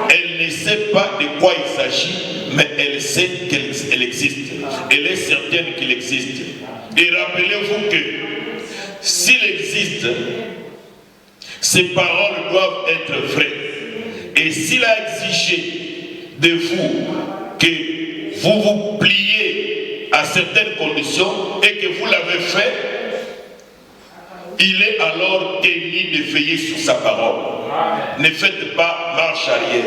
Elle ne sait pas de quoi il s'agit, mais elle sait qu'elle existe. Elle est certaine qu'il existe. Et rappelez-vous que s'il existe, ses paroles doivent être vraies. Et s'il a exigé de vous que vous vous pliez à certaines conditions et que vous l'avez fait, il est alors tenu de veiller sur sa parole. Ne faites pas marche arrière.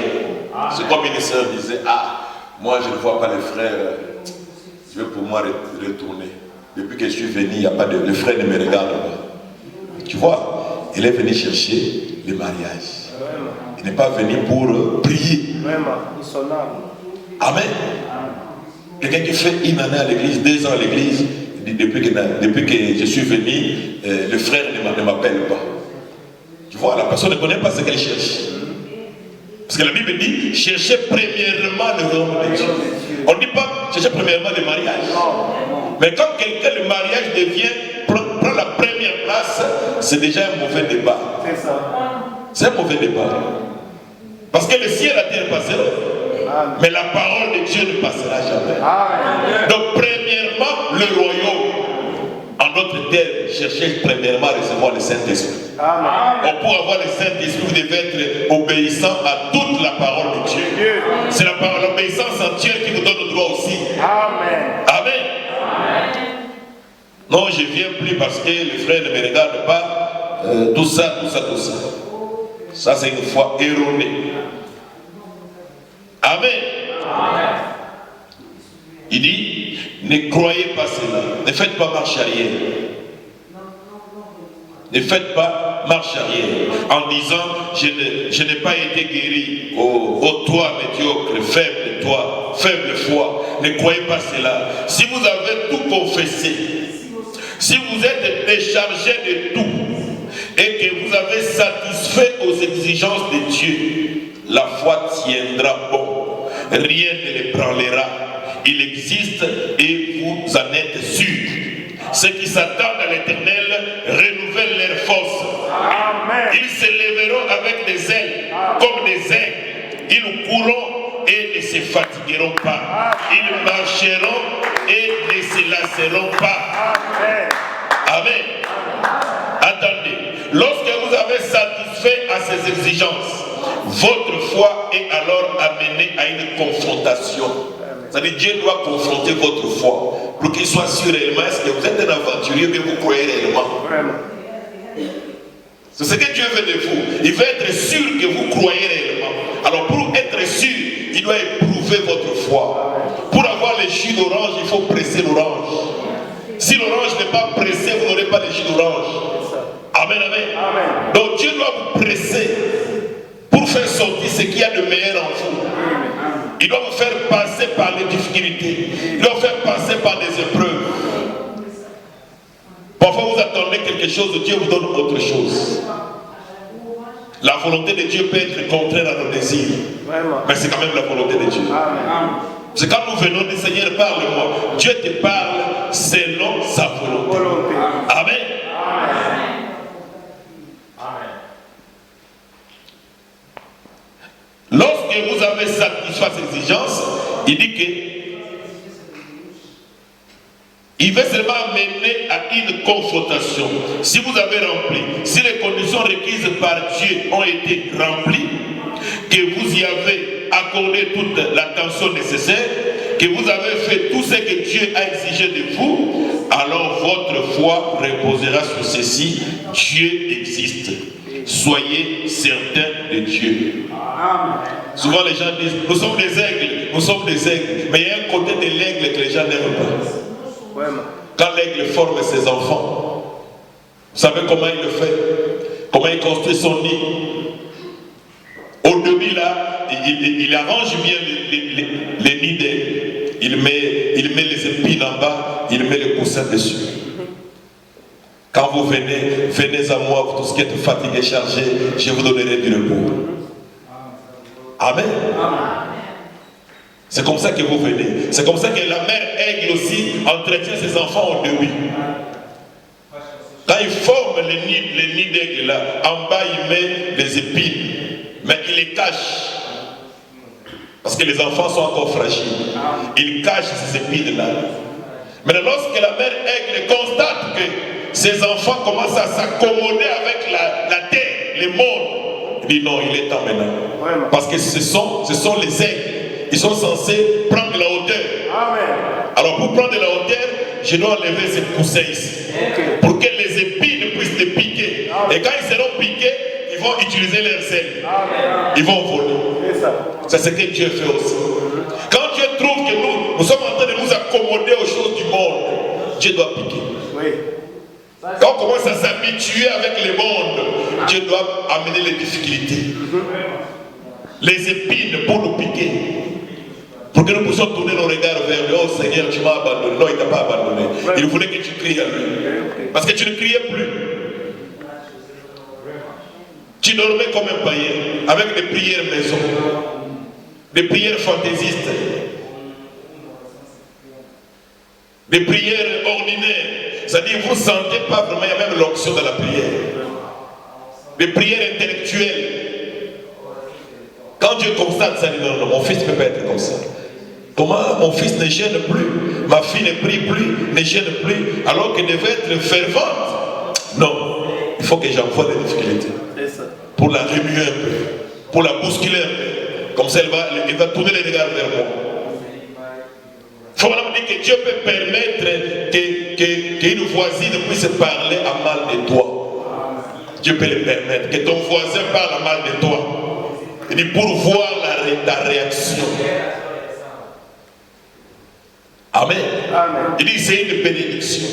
C'est comme une sœur disait, moi je ne vois pas les frères, je veux pour moi retourner. Depuis que je suis venu, il n'y a pas de... Le frère ne me regarde pas. Tu vois, il est venu chercher le mariage. Il n'est pas venu pour prier. Amen. Quelqu'un qui fait une année à l'église, 2 ans à l'église, depuis que je suis venu, le frère ne m'appelle pas. Tu vois, la personne ne connaît pas ce qu'elle cherche. Parce que la Bible dit, cherchez premièrement le royaume de Dieu. On ne dit pas cherchez premièrement le mariage. Mais quand quelqu'un, le mariage prend la première place, c'est déjà un mauvais débat. C'est ça. C'est un mauvais débat. Parce que le ciel et la terre passeront, mais la parole de Dieu ne passera jamais. Amen. Donc premièrement, le royaume. En notre terre, cherchez premièrement à recevoir le Saint-Esprit. Pour avoir le Saint-Esprit, vous devez être obéissant à toute la parole de Dieu. C'est la parole, l'obéissance à Dieu qui vous donne le droit aussi. Amen. Amen. Non, je ne viens plus parce que les frères ne me regardent pas. Tout ça. Ça, c'est une foi erronée. Amen. Amen. Il dit, ne croyez pas cela. Ne faites pas marche arrière. Ne faites pas marche arrière. En disant, je n'ai pas été guéri. Oh toi, médiocre, faible foi. ne croyez pas cela. Si vous avez tout confessé, si vous êtes déchargé de tout et que vous avez satisfait aux exigences de Dieu, la foi tiendra bon. Rien ne l'ébranlera. Il existe et vous en êtes sûrs. Ceux qui s'attendent à l'Éternel renouvellent leurs forces. Amen. Ils se lèveront avec des ailes, comme des aigles. Ils courront et ne se fatigueront pas. Ils marcheront et ne se lasseront pas. Amen. Amen. Attendez. Lorsque vous avez satisfait à ces exigences, votre foi est alors amenée à une confrontation. C'est-à-dire Dieu doit confronter votre foi pour qu'il soit sûr réellement est-ce que vous êtes un aventurier ou bien vous croyez réellement. C'est ce que Dieu veut de vous. Il veut être sûr que vous croyez réellement. Alors pour être sûr, il doit éprouver votre foi. Pour avoir les jus d'orange, il faut presser l'orange. Si l'orange n'est pas pressé, vous n'aurez pas de jus d'orange. Amen, amen, amen. Donc Dieu doit vous presser pour faire sortir ce qu'il y a de meilleur en vous. Il doit vous faire passer par les difficultés. Il doit vous faire passer par des épreuves. Parfois vous attendez quelque chose de Dieu, vous donne autre chose. La volonté de Dieu peut être contraire à nos désirs. Mais c'est quand même la volonté de Dieu. C'est quand nous venons du Seigneur, parle-moi. Dieu te parle selon sa volonté. Amen. Lorsque vous avez satisfait ces exigences, il dit que il va seulement mener à une confrontation. Si vous avez rempli, si les conditions requises par Dieu ont été remplies, que vous y avez accordé toute l'attention nécessaire, que vous avez fait tout ce que Dieu a exigé de vous, alors votre foi reposera sur ceci: Dieu existe. Soyez certains de Dieu. Amen. Souvent les gens disent, nous sommes des aigles, nous sommes des aigles. Mais il y a un côté de l'aigle que les gens n'aiment pas. Quand l'aigle forme ses enfants, vous savez comment il le fait? Comment il construit son nid? Au début là, il arrange bien les nids d'aigle. Il met les épines en bas, il met les coussins dessus. Quand vous venez à moi, vous tous qui êtes fatigués, chargés, je vous donnerai du repos. Amen. C'est comme ça que vous venez. C'est comme ça que la mère aigle aussi entretient ses enfants au début. Quand il forme les nids d'aigle là, en bas il met les épines, mais il les cache. Parce que les enfants sont encore fragiles. Il cache ces épines là. Mais lorsque la mère aigle constate que ses enfants commencent à s'accommoder avec la terre, le monde, il dit non, il est temps maintenant. Parce que ce sont les aigles. Ils sont censés prendre de la hauteur. Amen. Alors pour prendre de la hauteur, je dois enlever ces coussins ici. Pour que les épines puissent les piquer. Amen. Et quand ils seront piqués, ils vont utiliser leurs ailes. Amen. Ils vont voler. C'est ce que Dieu fait aussi. Quand Dieu trouve que nous sommes en train de nous accommoder aux choses du monde, Dieu doit piquer. Oui. Quand on commence à s'habituer avec le monde, Dieu doit amener les difficultés. Les épines pour nous piquer. Pour que nous puissions tourner nos regards vers lui. Oh Seigneur, tu m'as abandonné. Non, il ne t'a pas abandonné. Il voulait que tu cries à lui. Parce que tu ne criais plus. Tu dormais comme un païen, avec des prières maison, des prières fantaisistes, des prières ordinaires. C'est-à-dire, vous ne sentez pas vraiment, il y a même l'onction dans la prière. Des prières intellectuelles. Quand Dieu constate ça, il dit non, mon fils ne peut pas être comme ça. Comment mon fils ne gêne plus, ma fille ne prie plus, ne gêne plus, alors qu'elle devait être fervente. Non, il faut que j'envoie des difficultés. Pour la remuer un peu, pour la bousculer un peu. Comme ça, elle va tourner les regards vers moi. Il faut vraiment dire que Dieu peut permettre qu'une voisine puisse parler à mal de toi. Dieu peut le permettre. Que ton voisin parle à mal de toi. Il dit pour voir ta réaction. Amen. Amen. Il dit c'est une bénédiction.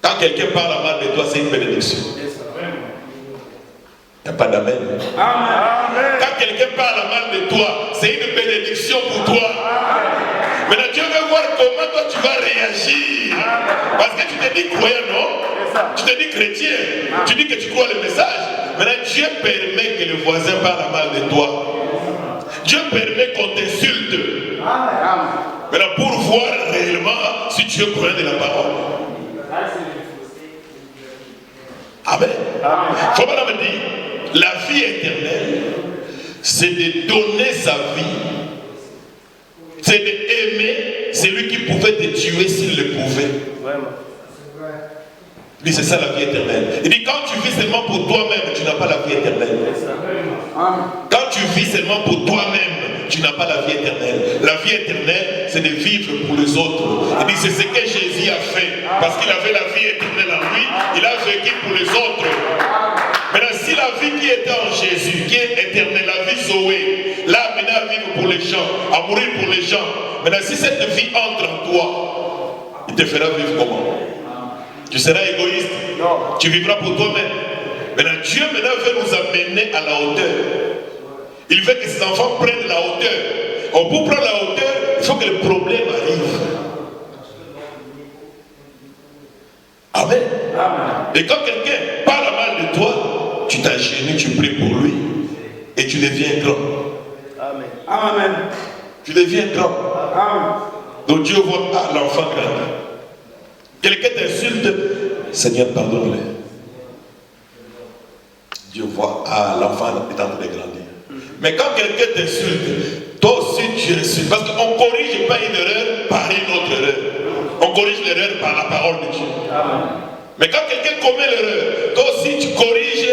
Quand quelqu'un parle à mal de toi, c'est une bénédiction. Il n'y a pas d'amen. Amen. Quand quand quelqu'un parle mal de toi, c'est une bénédiction pour toi. Maintenant, Dieu veut voir comment toi tu vas réagir. Parce que tu te dis croyant, non? Tu te dis chrétien. Tu dis que tu crois le message. Maintenant, Dieu permet que le voisin parle mal de toi. Dieu permet qu'on t'insulte. Maintenant, pour voir réellement si tu es croyant de la parole. Amen. Faut pas me dire, la vie éternelle, c'est de donner sa vie. C'est d'aimer celui qui pouvait te tuer s'il le pouvait. Il dit, c'est ça la vie éternelle. Il dit, quand tu vis seulement pour toi-même, tu n'as pas la vie éternelle. Quand tu vis seulement pour toi-même, tu n'as pas la vie éternelle. La vie éternelle, c'est de vivre pour les autres. Il dit, c'est ce que Jésus a fait. Parce qu'il avait la vie éternelle en lui, il a vécu pour les autres. Maintenant, si la vie qui était en Jésus, qui est éternelle, la vie Zoé, l'a amené à vivre pour les gens, à mourir pour les gens. Maintenant, si cette vie entre en toi, il te fera vivre comment? Tu seras égoïste. Non. Tu vivras pour toi-même. Maintenant, Dieu veut nous amener à la hauteur. Il veut que ses enfants prennent la hauteur. Or, pour prendre la hauteur, il faut que le problème arrive. Amen. Amen. Et quand quelqu'un parle mal de toi, tu t'agenouilles, tu pries pour lui. Et tu deviens grand. Amen. Amen. Tu deviens grand. Amen. Donc Dieu voit l'enfant grandir. Quelqu'un t'insulte, Seigneur, pardonne-le. Dieu voit, l'enfant est en train de grandir. Mais quand quelqu'un t'insulte, toi aussi tu insultes. Parce qu'on ne corrige pas une erreur par une autre erreur. On corrige l'erreur par la parole de Dieu. Amen. Mais quand quelqu'un commet l'erreur, toi aussi tu corriges,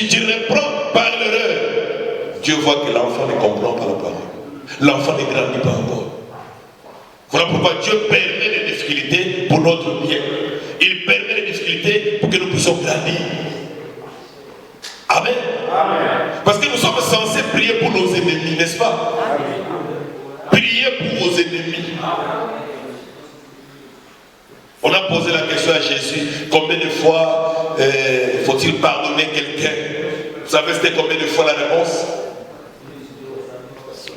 tu reprends par l'erreur. Dieu voit que l'enfant ne comprend pas la parole. L'enfant ne grandit pas encore. Voilà pourquoi Dieu permet les difficultés pour notre bien. Il permet les difficultés pour que nous puissions grandir. Amen. Amen. Parce que nous sommes censés prier pour nos ennemis, n'est-ce pas? Amen. Priez pour vos ennemis. On a posé la question à Jésus, combien de fois faut-il pardonner quelqu'un? Vous savez c'était combien de fois la réponse?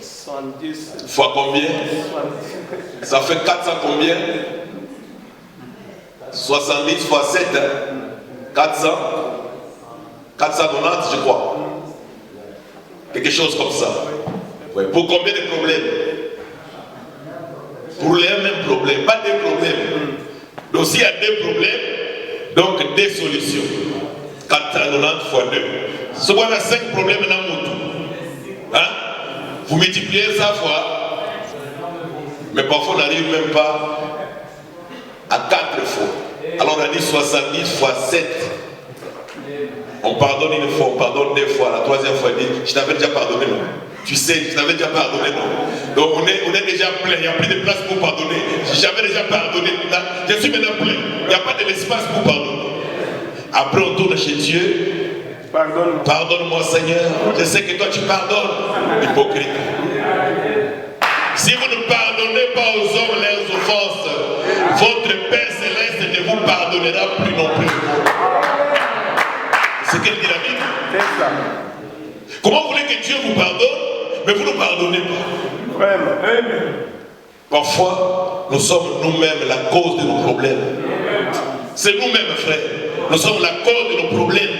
70. Fois combien? 70. Ça fait 400 combien? 70 fois 7, 400. 490 je crois. Quelque chose comme ça. Ouais. Pour combien de problèmes? Pour les mêmes problèmes, pas des problèmes. Donc s'il y a des problèmes, donc des solutions. 490 fois 2. Ce qu'on a 5 problèmes dans le monde. Hein? Vous multipliez ça fois. Mais parfois on n'arrive même pas à 4 fois. Alors on a dit 70 fois 7. On pardonne une fois, on pardonne 2 fois. La 3e fois, il dit, je t'avais déjà pardonné, non? Tu sais, je t'avais déjà pardonné, non? Donc on est déjà plein, il n'y a plus de place pour pardonner. J'avais déjà pardonné, je suis maintenant plein. Il n'y a pas de l'espace pour pardonner. Après on tourne chez Dieu. Pardonne-moi. Pardonne-moi Seigneur. Je sais que toi tu pardonnes. Hypocrite. Si vous ne pardonnez pas aux hommes leurs offenses, votre Père Céleste ne vous pardonnera plus non plus. C'est ce qu'elle dit la Bible. C'est ça. Comment vous voulez que Dieu vous pardonne, mais vous ne pardonnez pas? Vraiment. Parfois, nous sommes nous-mêmes la cause de nos problèmes. C'est nous-mêmes, frère. Nous sommes la cause de nos problèmes.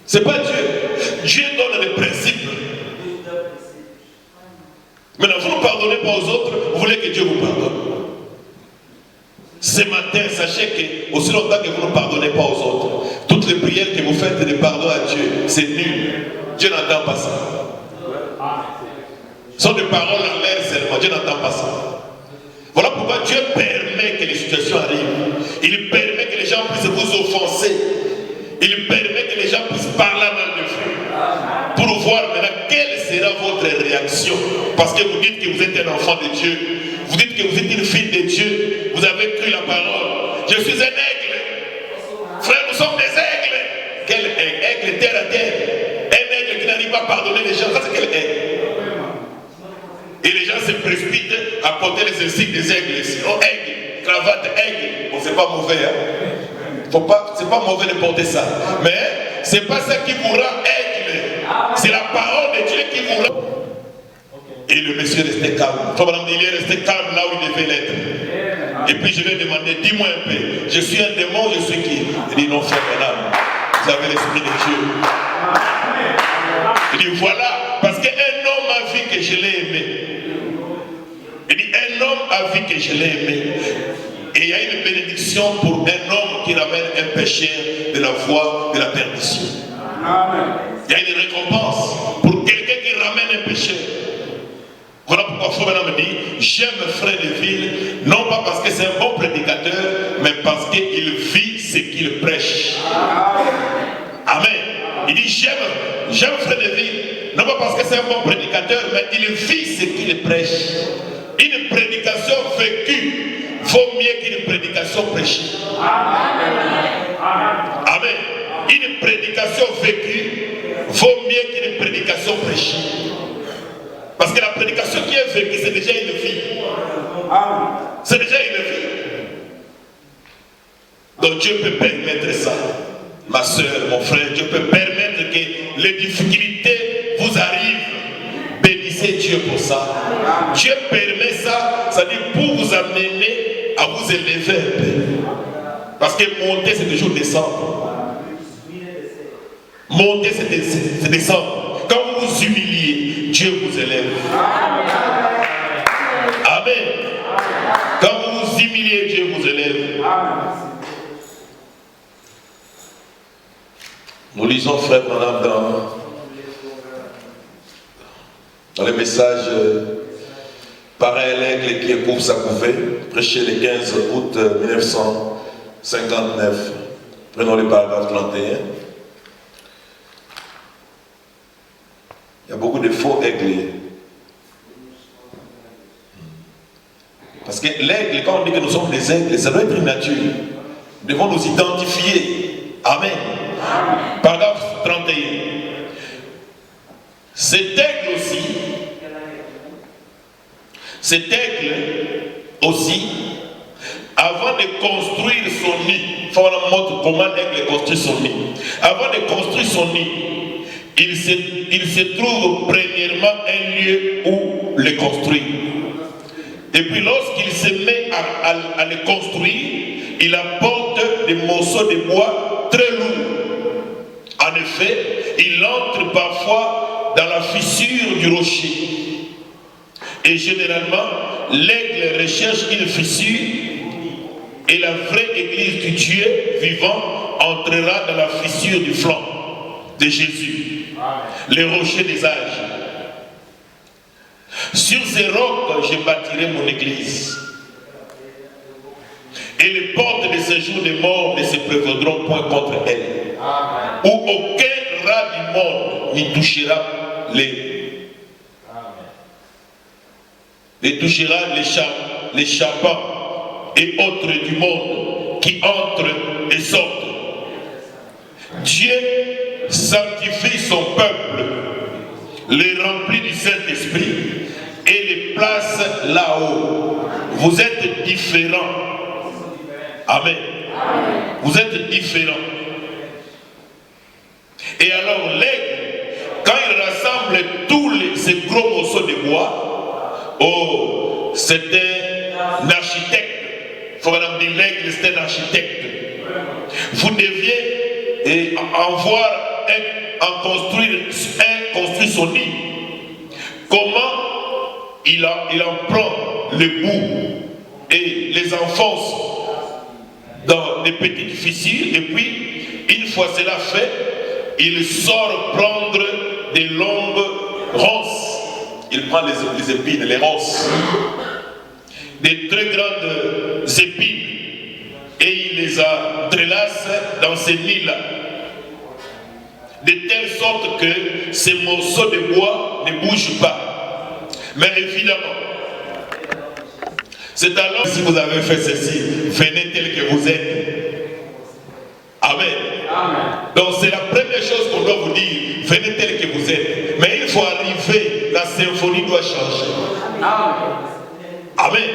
Ce n'est pas Dieu. Dieu donne des principes. Maintenant, vous ne pardonnez pas aux autres, vous voulez que Dieu vous pardonne. Ce matin, sachez que, aussi longtemps que vous ne pardonnez pas aux autres, toutes les prières que vous faites de pardon à Dieu, c'est nul. Dieu n'entend pas ça. Ce sont des paroles en l'air seulement. Dieu n'entend pas ça. Voilà pourquoi Dieu permet que les situations arrivent. Il permet que les gens puissent vous offenser. Il permet que les gens puissent parler mal de vous. Pour voir maintenant quelle sera votre réaction. Parce que vous dites que vous êtes un enfant de Dieu. Vous dites que vous êtes une fille de Dieu. Vous avez cru la parole. Je suis un aigle. Frère, nous sommes des aigles. Quel aigle? Aigle terre à terre. Un aigle qui n'arrive pas à pardonner les gens. Ça, c'est quel aigle? Et les gens se précipitent à porter les insignes des aigles ici. Oh, aigle, cravate, aigle. Bon, c'est pas mauvais, hein. C'est pas mauvais de porter ça. Mais c'est pas ça qui vous rend aigle. C'est la parole qui voulait. Et le monsieur restait calme. Il est resté calme là où il devait l'être. Et puis je lui ai demandé, dis-moi un peu, je suis un démon, je suis qui? Il dit, non, frère Branham, vous avez l'esprit de Dieu. Il dit, voilà, parce qu'un homme a vu que je l'ai aimé. Il dit, un homme a vu que je l'ai aimé. Et il y a une bénédiction pour un homme qui ramène un pécheur de la voie de la perdition. Il y a une récompense pour quelqu'un qui ramène un pécheur. Voilà pourquoi Frère me dit, j'aime Frère Neville, non pas parce que c'est un bon prédicateur, mais parce qu'il vit ce qu'il prêche. Amen. Il dit, j'aime Frère Neville, non pas parce que c'est un bon prédicateur, mais il vit ce qu'il prêche. Une prédication vécue vaut mieux qu'une prédication prêchée. Amen. Une prédication vécue vaut mieux qu'une prédication prêchée. Parce que la prédication qui est vécue, c'est déjà une vie. C'est déjà une vie. Donc Dieu peut permettre ça. Ma soeur, mon frère, Dieu peut permettre que les difficultés vous arrivent. Bénissez Dieu pour ça. Dieu permet ça, c'est-à-dire pour vous amener à vous élever un peu. Parce que monter, c'est toujours descendre. Monter, c'est descendre. Quand vous vous humiliez, Dieu vous élève. Amen. Quand vous vous humiliez, Dieu vous élève. Nous lisons Frère Branham dans le message par un aigle qui éprouve sa couvée, prêché le 15 août 1959. Prenons le paragraphe 31. Il y a beaucoup de faux aigles. Parce que l'aigle, quand on dit que nous sommes des aigles, ça doit être une nature. Nous devons nous identifier. Amen. Paragraphe 31. Cet aigle aussi, avant de construire son nid, il faut voir comment l'aigle construit son nid. Avant de construire son nid, il se trouve premièrement un lieu où le construire. Et puis lorsqu'il se met à le construire, il apporte des morceaux de bois très lourds. En effet, il entre parfois dans la fissure du rocher. Et généralement, l'aigle recherche une fissure et la vraie église du Dieu vivant entrera dans la fissure du flanc de Jésus, les rochers des âges. Sur ces rocs, je bâtirai mon église. Et les portes de ce jour des morts ne se prévaudront point contre elle. Où aucun rat du monde n'y touchera les chapants et autres du monde qui entrent et sortent. Dieu sanctifie son peuple, les remplit du Saint-Esprit et les place là-haut. Vous êtes différents. Amen. Vous êtes différents. Et alors l'aigle, quand il rassemble tous ces gros morceaux de bois, oh, c'était un architecte. Il faut dire l'aigle, c'est un architecte. Vous deviez en construire son nid. Comment il en prend le bout et les enfonce dans des petites fissures, et puis une fois cela fait, il sort prendre des longues ronces. Il prend les épines, les ronces, des très grandes épines, et il les entrelace dans ces nids-là, de telle sorte que ces morceaux de bois ne bougent pas. Mais évidemment, c'est alors si vous avez fait ceci, venez tel que vous êtes. Amen. Amen. Donc c'est la première chose qu'on doit vous dire, venez tel que vous êtes. Mais il faut arriver, la symphonie doit changer. Amen. Amen.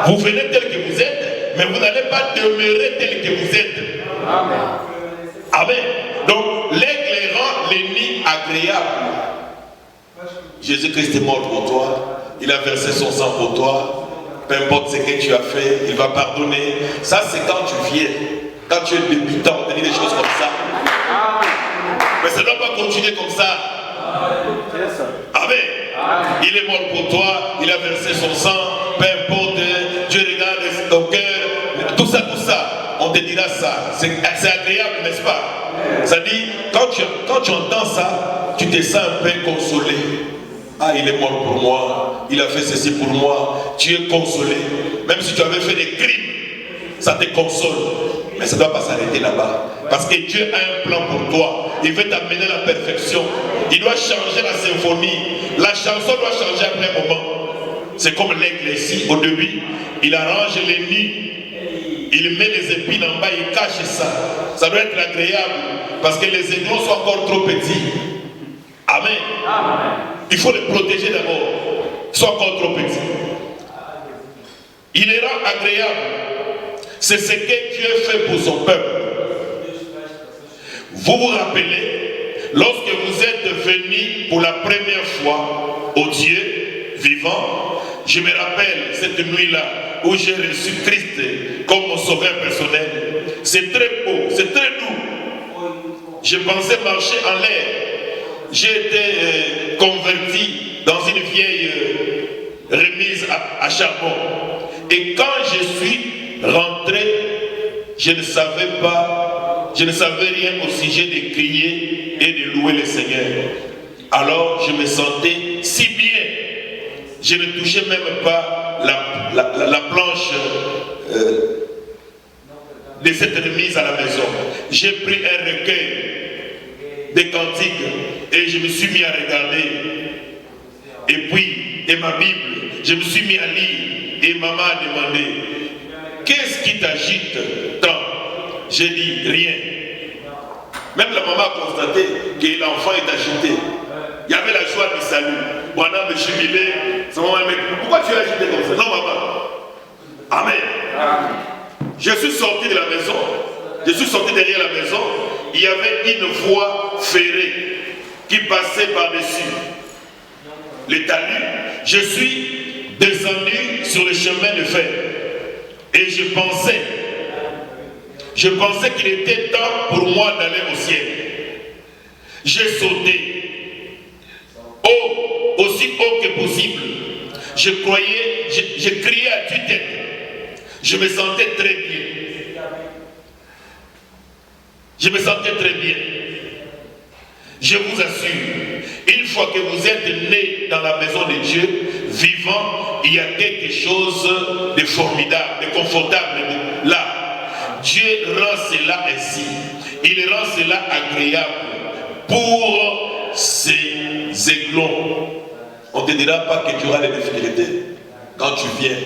Vous venez tel que vous êtes, mais vous n'allez pas demeurer tel que vous êtes. Amen. Amen. Donc l'aigle rend les nids agréables. Jésus-Christ est mort pour toi. Il a versé son sang pour toi. Peu importe ce que tu as fait, il va pardonner. Ça, c'est quand tu viens. Quand tu es débutant, on te dit des choses comme ça. Mais ça ne doit pas continuer comme ça. Amen. Il est mort pour toi. Il a versé son sang. Peu importe, Dieu regarde ton cœur. Tout ça. On te dira ça. C'est agréable, n'est-ce pas? Ça dit, quand tu entends ça, tu te sens un peu consolé. Ah, il est mort pour moi, il a fait ceci pour moi, tu es consolé. Même si tu avais fait des crimes, ça te console. Mais ça ne doit pas s'arrêter là-bas. Parce que Dieu a un plan pour toi. Il veut t'amener à la perfection. Il doit changer la symphonie. La chanson doit changer après un moment. C'est comme l'aigle ici, au début, il arrange les nids. Il met les épines en bas, il cache ça. Ça doit être agréable. Parce que les aiglons sont encore trop petits. Amen. Il faut les protéger d'abord. Ils sont encore trop petits. Il les rend agréables. C'est ce que Dieu fait pour son peuple. Vous vous rappelez, lorsque vous êtes venus pour la première fois au Dieu vivant, je me rappelle cette nuit-là où j'ai reçu Christ comme mon sauveur personnel. C'est très beau, c'est très doux. Je pensais marcher en l'air. J'ai été converti dans une vieille remise à charbon. Et quand je suis rentré, je ne savais rien au sujet de crier et de louer le Seigneur. Alors je me sentais si bien. Je ne touchais même pas la planche de cette remise à la maison. J'ai pris un recueil des cantiques et je me suis mis à regarder. Et puis, et ma Bible, je me suis mis à lire. Et maman a demandé, qu'est-ce qui t'agite tant? J'ai dit, rien. Même la maman a constaté que l'enfant est agité. Il y avait la joie du salut. Voilà, me jubilé. Sa maman m'a dit, pourquoi tu es agité comme ça? Non, maman. Amen. Je suis sorti de la maison. Je suis sorti derrière la maison. Il y avait une voie ferrée qui passait par-dessus les talus. Je suis descendu sur le chemin de fer. Et je pensais qu'il était temps pour moi d'aller au ciel. J'ai sauté haut, aussi haut que possible. Je criais à tue-tête. Je me sentais très bien. Je me sentais très bien. Je vous assure, une fois que vous êtes né dans la maison de Dieu, vivant, il y a quelque chose de formidable, de confortable là. Dieu rend cela ainsi. Il rend cela agréable pour ses aiglons. On ne te dira pas que tu auras des difficultés. Quand tu viens,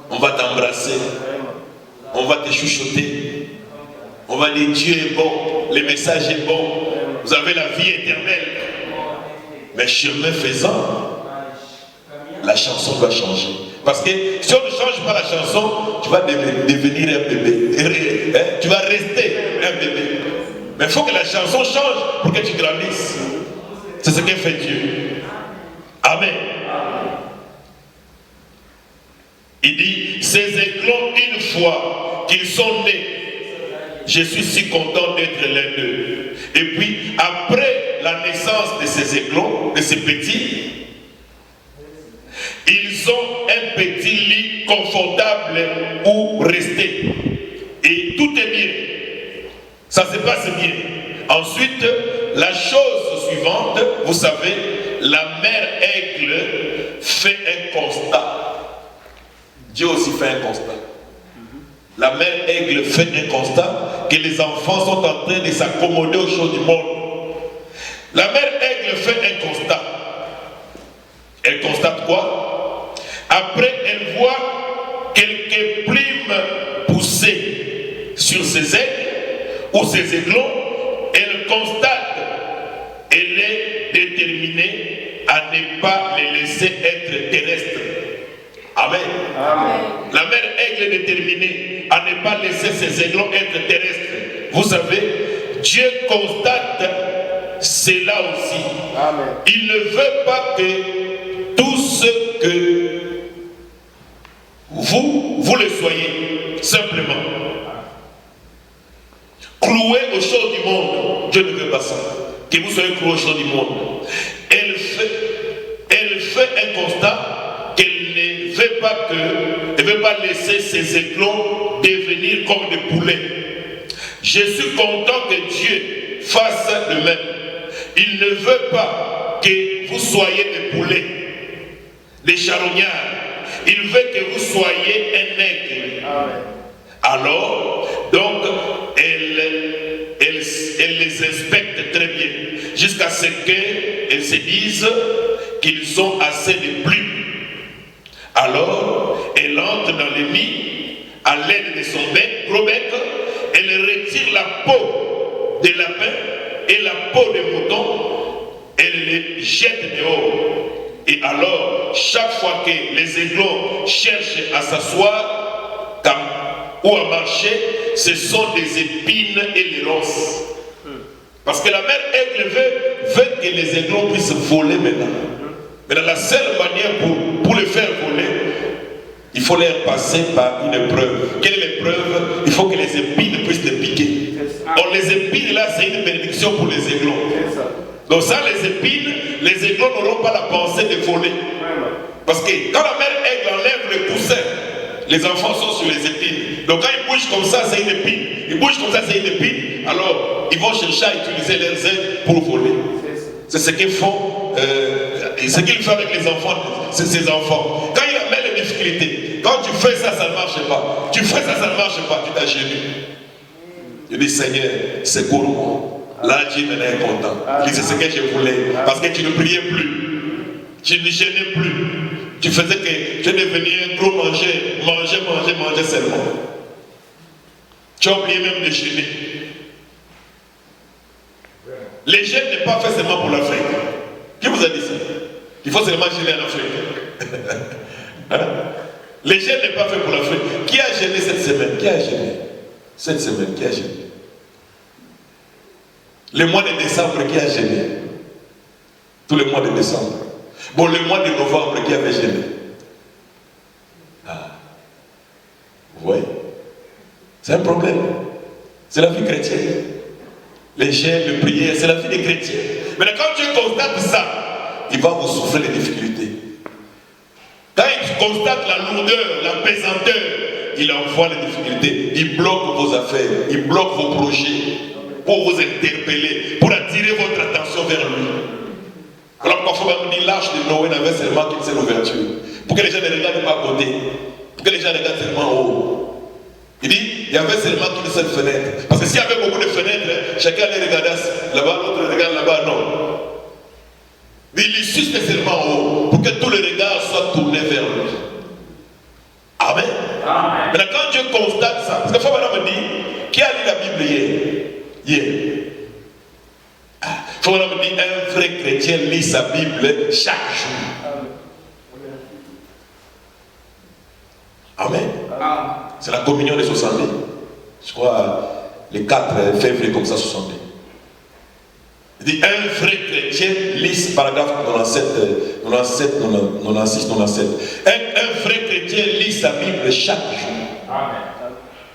on va t'embrasser, on va te chuchoter, on va dire Dieu est bon, le message est bon, vous avez la vie éternelle. Mais chemin faisant, la chanson doit changer. Parce que si on ne change pas la chanson, tu vas devenir un bébé. Tu vas rester un bébé. Mais il faut que la chanson change pour que tu grandisses. C'est ce que fait Dieu. Amen. Il dit, ces aiglons, une fois qu'ils sont nés, je suis si content d'être l'un d'eux. Et puis, après la naissance de ces aiglons, de ces petits, ils ont un petit lit confortable où rester. Et tout est bien. Ça se passe bien. Ensuite, la chose suivante, vous savez, la mère aigle fait un constat. Dieu aussi fait un constat. La mère aigle fait un constat que les enfants sont en train de s'accommoder aux choses du monde. La mère aigle fait un constat. Elle constate quoi? Après, elle voit quelques plumes pousser sur ses aigles ou ses aiglons. Elle constate, elle est déterminée à ne pas les laisser être terrestres. Amen. Amen. La mère aigle est déterminée à ne pas laisser ses aiglons être terrestres. Vous savez, Dieu constate cela aussi. Amen. Il ne veut pas que tout ce que vous le soyez, simplement. Cloué aux choses du monde. Dieu ne veut pas ça. Que vous soyez cloué aux choses du monde. Elle fait un constat qu'elle ne veut pas laisser ses éclons devenir comme des poulets. Je suis content que Dieu fasse le même. Il ne veut pas que vous soyez des poulets, des charognards. Il veut que vous soyez un aigle. Alors, donc, elle les inspecte très bien, jusqu'à ce qu'elles se disent qu'ils ont assez de plumes. Alors, elle entre dans le nid à l'aide de son bec, gros bec, elle retire la peau des lapins et la peau des moutons, elle les jette dehors. Et alors, chaque fois que les aiglons cherchent à s'asseoir ou à marcher, ce sont des épines et les ronces. Parce que la mère aigle veut que les aiglons puissent voler maintenant. Mais la seule manière pour les faire voler, il faut les passer par une épreuve. Quelle est l'épreuve? Il faut que les épines puissent les piquer. Or, les épines là, c'est une bénédiction pour les aiglons. Donc ça, les épines, les aiglons n'auront pas la pensée de voler. Parce que quand la mère aigle enlève le coussin, les enfants sont sur les épines. Donc quand ils bougent comme ça, c'est une épine. Ils bougent comme ça, c'est une épine. Alors, ils vont chercher à utiliser leurs ailes pour voler. C'est ce qu'ils font, ce qu'ils font avec les enfants, ces enfants. Quand il a mis les difficultés, quand tu fais ça, ça ne marche pas. Tu fais ça, ça ne marche pas. Tu t'agenouilles. Je dis, Seigneur, secours-moi. Là, Dieu maintenant est content. Il dit, c'est ce que je voulais. Parce que tu ne priais plus. Tu ne gênais plus. Tu faisais que tu devenais un gros manger seulement. Tu as oublié même de jeûner. Les jeûnes n'est pas fait seulement pour l'Afrique. Qui vous a dit ça? Il faut seulement jeûner en Afrique. Hein? Les jeûnes n'est pas fait pour l'Afrique. Qui a jeûné cette semaine? Qui a jeûné? Cette semaine, qui a jeûné? Le mois de décembre, qui a jeûné? Tout le mois de décembre. Bon, le mois de novembre, qui avait jeûné? Ah. Vous voyez? C'est un problème. C'est la vie chrétienne. Les jeûnes, les prières, c'est la vie des chrétiens. Mais quand tu constates ça, il va vous souffler les difficultés. Quand il constate la lourdeur, la pesanteur, il envoie les difficultés. Il bloque vos affaires, il bloque vos projets pour vous interpeller, pour attirer votre attention vers lui. Alors parfois on dit l'âge de Noé n'avait seulement qu'une seule ouverture. Pour que les gens ne regardent pas à côté. Pour que les gens regardent seulement en haut. Il dit, il y avait seulement qu'une seule fenêtre. Parce que s'il y avait beaucoup de fenêtres, chacun les regardait là-bas, l'autre regarde là-bas, non. Il dit, l'issue c'était seulement en haut. Pour que tous les regards soient tournés vers lui. Amen. Amen. Maintenant quand Dieu constate ça, parce que Fabana me dit, qui a lu la Bible hier? Fabana me dit, un vrai chrétien lit sa Bible chaque jour. Amen. Amen. C'est la communion des 60. Je crois les 4 février comme ça 60. Il dit un vrai chrétien lit paragraphe 97, 96, 97. Un vrai chrétien lit sa Bible chaque jour. Amen.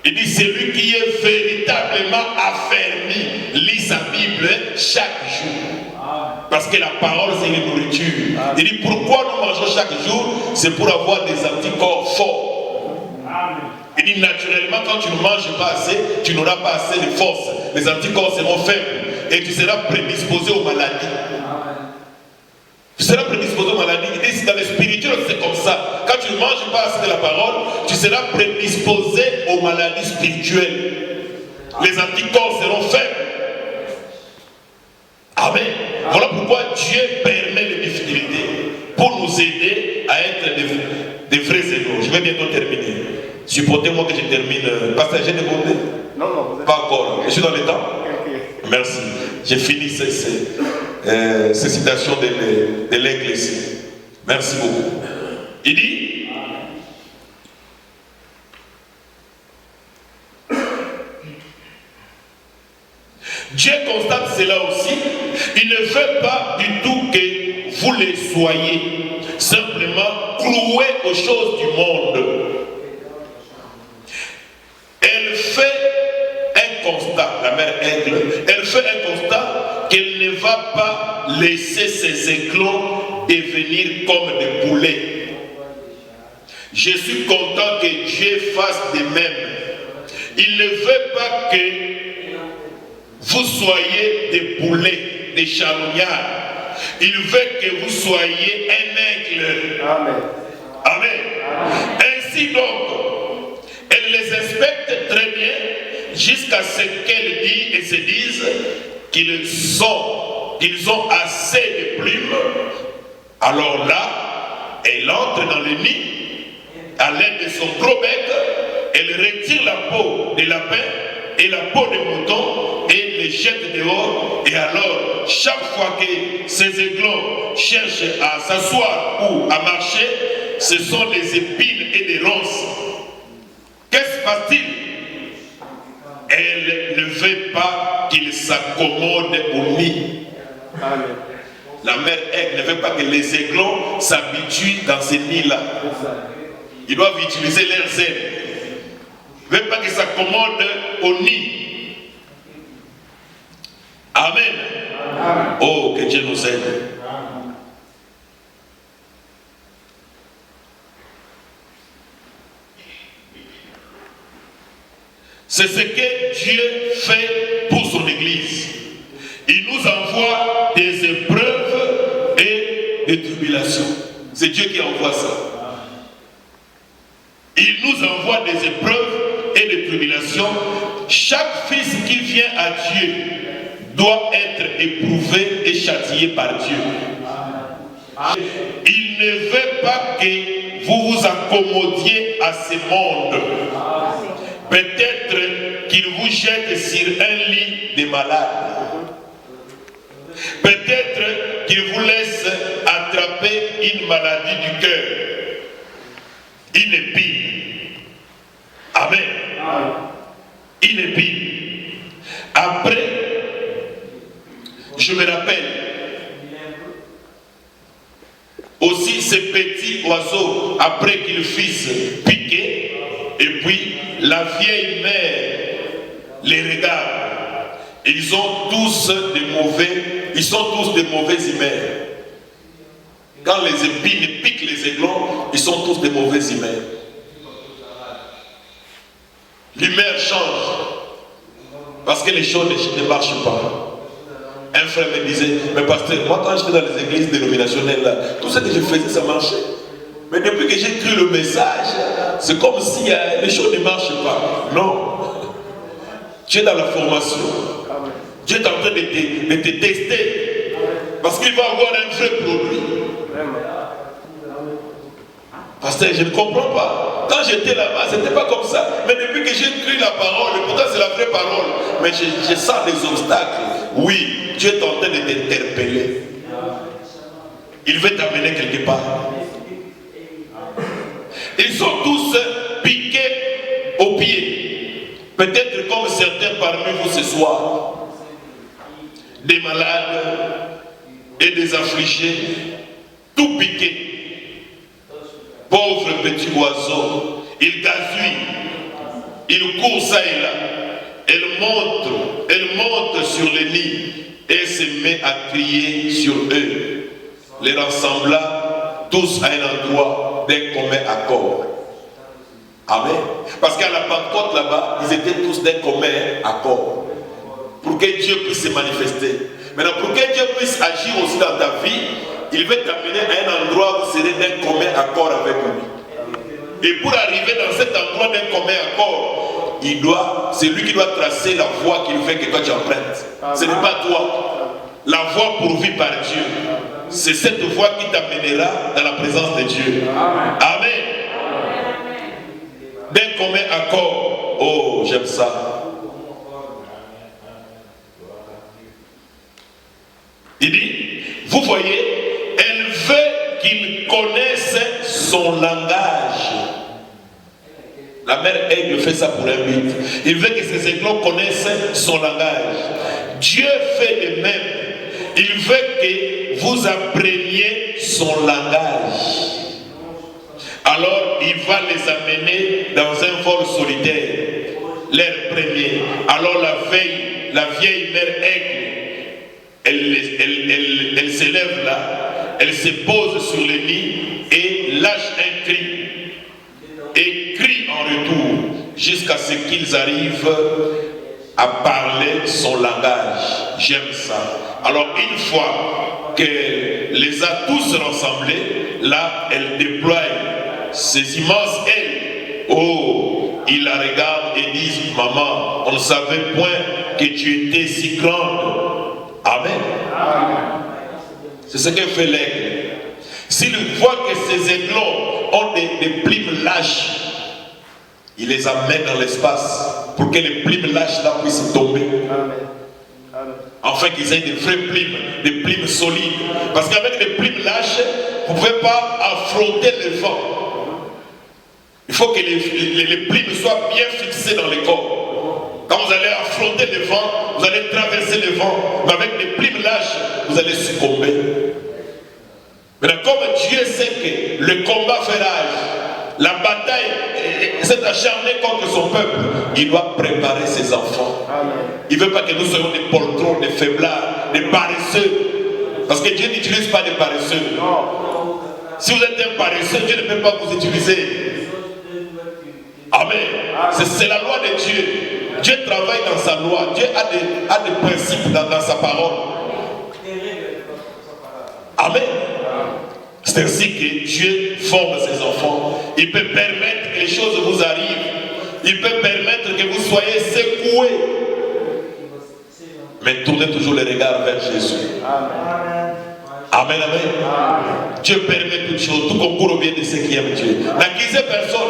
Il dit celui qui est véritablement affermi lit sa Bible chaque jour. Amen. Parce que la parole c'est une nourriture. Amen. Il dit pourquoi nous mangeons chaque jour? C'est pour avoir des anticorps forts. Amen. Il dit naturellement quand tu ne manges pas assez, tu n'auras pas assez de force. Les anticorps seront faibles et tu seras prédisposé aux maladies. Amen. Tu seras prédisposé aux maladies. Il dit dans le spirituel c'est comme ça. Quand tu ne manges pas assez de la parole, tu seras prédisposé aux maladies spirituelles. Les anticorps seront faibles. Amen. Voilà pourquoi Dieu permet les difficultés pour nous aider à être des vrais égaux. Je vais bientôt terminer. Supportez-moi que je termine. Pasteur, j'ai demandé? Non. Pas encore. Je suis dans le temps? Merci. J'ai fini ces citations de l'Église. Merci beaucoup. Il dit, Dieu constate cela aussi, Il ne veut pas du tout que vous les soyez simplement cloués aux choses du monde. Elle fait un constat, la mère Aigle, elle fait un constat qu'elle ne va pas laisser ses éclons devenir comme des poulets. Je suis content que Dieu fasse de même. Il ne veut pas que vous soyez des poulets, des charognards. Il veut que vous soyez un aigle. Amen. Amen. Ainsi donc, elle les inspecte très bien jusqu'à ce qu'elle dit et se disent qu'ils ont assez de plumes. Alors là, elle entre dans le nid à l'aide de son gros bec. Elle retire la peau des lapins et la peau des moutons et les jette dehors. Et alors, chaque fois que ces aiglons cherchent à s'asseoir ou à marcher, ce sont des épines et des ronces. Qu'est-ce qui se passe-t-il? Elle ne veut pas qu'ils s'accommodent au nid. Amen. La mère aigle ne veut pas que les aiglons s'habituent dans ces nids-là. Ils doivent utiliser leurs ailes. Ne veut pas qu'ils s'accommodent au nid. Amen. Amen. Oh, que Dieu nous aide. C'est ce que Dieu fait pour son Église. Il nous envoie des épreuves et des tribulations. C'est Dieu qui envoie ça. Il nous envoie des épreuves et des tribulations. Chaque fils qui vient à Dieu doit être éprouvé et châtié par Dieu. Il ne veut pas que vous vous accommodiez à ce monde. Peut-être qu'il vous jette sur un lit de malades. Peut-être qu'il vous laisse attraper une maladie du cœur. Une épine. Amen. Une épine. Après, je me rappelle aussi ces petits oiseaux, après qu'ils fissent piquer, et puis la vieille mère les regarde. Ils ont tous ils sont tous de mauvaises humeurs. Quand les épines piquent les aiglons, ils sont tous de mauvaises humeurs. L'humeur change. Parce que les choses ne marchent pas. Un frère me disait, mais pasteur, moi quand j'étais dans les églises dénominationnelles, là, tout ce que je faisais, ça marchait. Mais depuis que j'ai cru le message, c'est comme si les choses ne marchent pas. Non. Tu es dans la formation. Dieu est en train de te tester. Parce qu'il va avoir un vrai produit. Pasteur, je ne comprends pas. Quand j'étais là-bas, ce n'était pas comme ça. Mais depuis que j'ai cru la parole, et pourtant c'est la vraie parole, mais je sens des obstacles. Oui, Dieu est en train de t'interpeller. Il veut t'amener quelque part. Ils sont tous piqués aux pieds. Peut-être comme certains parmi vous ce soir. Des malades et des affligés. Tout piqués. Pauvre petit oiseau, il gazouille, il court ça et là, elle monte sur le nid et se met à crier sur eux, les rassembla tous à un endroit d'un commun accord. Amen. Parce qu'à la Pentecôte là-bas, ils étaient tous d'un commun accord. Pour que Dieu puisse se manifester. Maintenant, pour que Dieu puisse agir aussi dans ta vie, il veut t'amener à un endroit où vous serez d'un commun accord avec lui. Et pour arriver dans cet endroit d'un commun accord, c'est lui qui doit tracer la voie qu'il veut que toi tu empruntes. Ce n'est pas toi. La voie pourvue par Dieu. C'est cette voie qui t'amènera dans la présence de Dieu. Amen. D'un commun accord. Oh, j'aime ça. Il dit, vous voyez, elle veut qu'il connaisse son langage. La mère aigle fait ça pour un but. Il veut que ses aiglons connaissent son langage. Dieu fait de même. Il veut que vous appreniez son langage. Alors il va les amener dans un vol solitaire, l'air premier. Alors la vieille mère aigle, elle s'élève là, elle se pose sur le lit et lâche un cri. Et crie en retour jusqu'à ce qu'ils arrivent à parler son langage. J'aime ça. Alors une fois qu'elle les a tous rassemblés, là elle déploie ces immenses ailes. Oh, ils la regardent et disent, maman, on ne savait point que tu étais si grande. Amen. C'est ce que fait l'aigle. S'il voit que ces aiglons ont des plumes lâches, il les amène dans l'espace pour que les plumes lâches là puissent tomber. Enfin qu'ils aient des vraies plumes, des plumes solides. Parce qu'avec des plumes lâches, vous ne pouvez pas affronter le vent. Il faut que les plumes soient bien fixées dans le corps. Quand vous allez affronter le vent, vous allez traverser le vent. Mais avec des plumes lâches, vous allez succomber. Maintenant, comme Dieu sait que le combat fait rage, la bataille s'est acharnée contre son peuple, il doit préparer ses enfants. Il ne veut pas que nous soyons des poltrons, des faiblards, des paresseux. Parce que Dieu n'utilise pas des paresseux. Si vous êtes un paresseux, Dieu ne peut pas vous utiliser. Amen. C'est la loi de Dieu. Dieu travaille dans sa loi. Dieu a des principes dans sa parole. Amen. C'est ainsi que Dieu forme ses enfants. Il peut permettre que les choses vous arrivent. Il peut permettre que vous soyez secoués. Mais tournez toujours les regards vers Jésus. Amen. Amen, amen. Dieu permet toutes choses. Tout concourt au bien de ceux qui aiment Dieu. N'accusez personne.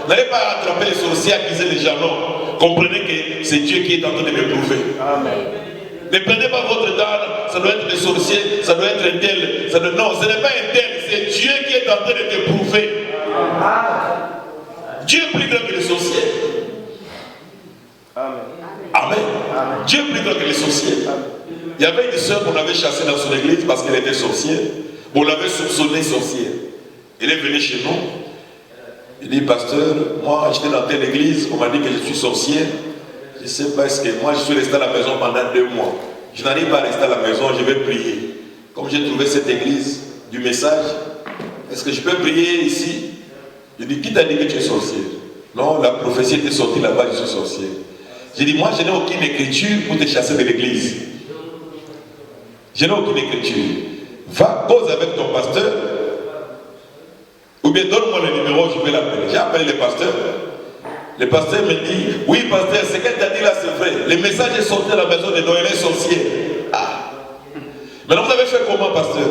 N'allez pas attraper les sorciers, accuser les gens. Non. Comprenez que c'est Dieu qui est en train de me prouver. Amen. Ne prenez pas votre temps, ça doit être des sorciers, ça doit être un tel. Non, ce n'est pas un tel, c'est Dieu qui est en train de te prouver. Dieu est plus grand que les sorciers. Amen. Amen. Dieu est plus grand que les sorciers. Il y avait une sœur qu'on avait chassée dans son église parce qu'elle était sorcière. On l'avait soupçonnée sorcière. Elle est venue chez nous. Elle dit, pasteur, moi j'étais dans telle église, on m'a dit que je suis sorcière. Je ne sais pas, est-ce que moi je suis resté à la maison pendant 2 mois. Je n'arrive pas à rester à la maison, je vais prier. Comme j'ai trouvé cette église du message, est-ce que je peux prier ici? Je dis, qui t'a dit que tu es sorcière? Non, la prophétie était sortie là-bas, je suis sorcière. J'ai dit, moi je n'ai aucune écriture pour te chasser de l'église. Je n'ai aucune écriture. Va, cause avec ton pasteur. Ou bien donne-moi le numéro, je vais l'appeler. J'ai appelé le pasteur. Le pasteur me dit, oui pasteur, ce qu'elle t'a dit là c'est vrai. Le message est sorti à la maison de Noël sorcier. Ah. Maintenant vous avez fait comment pasteur?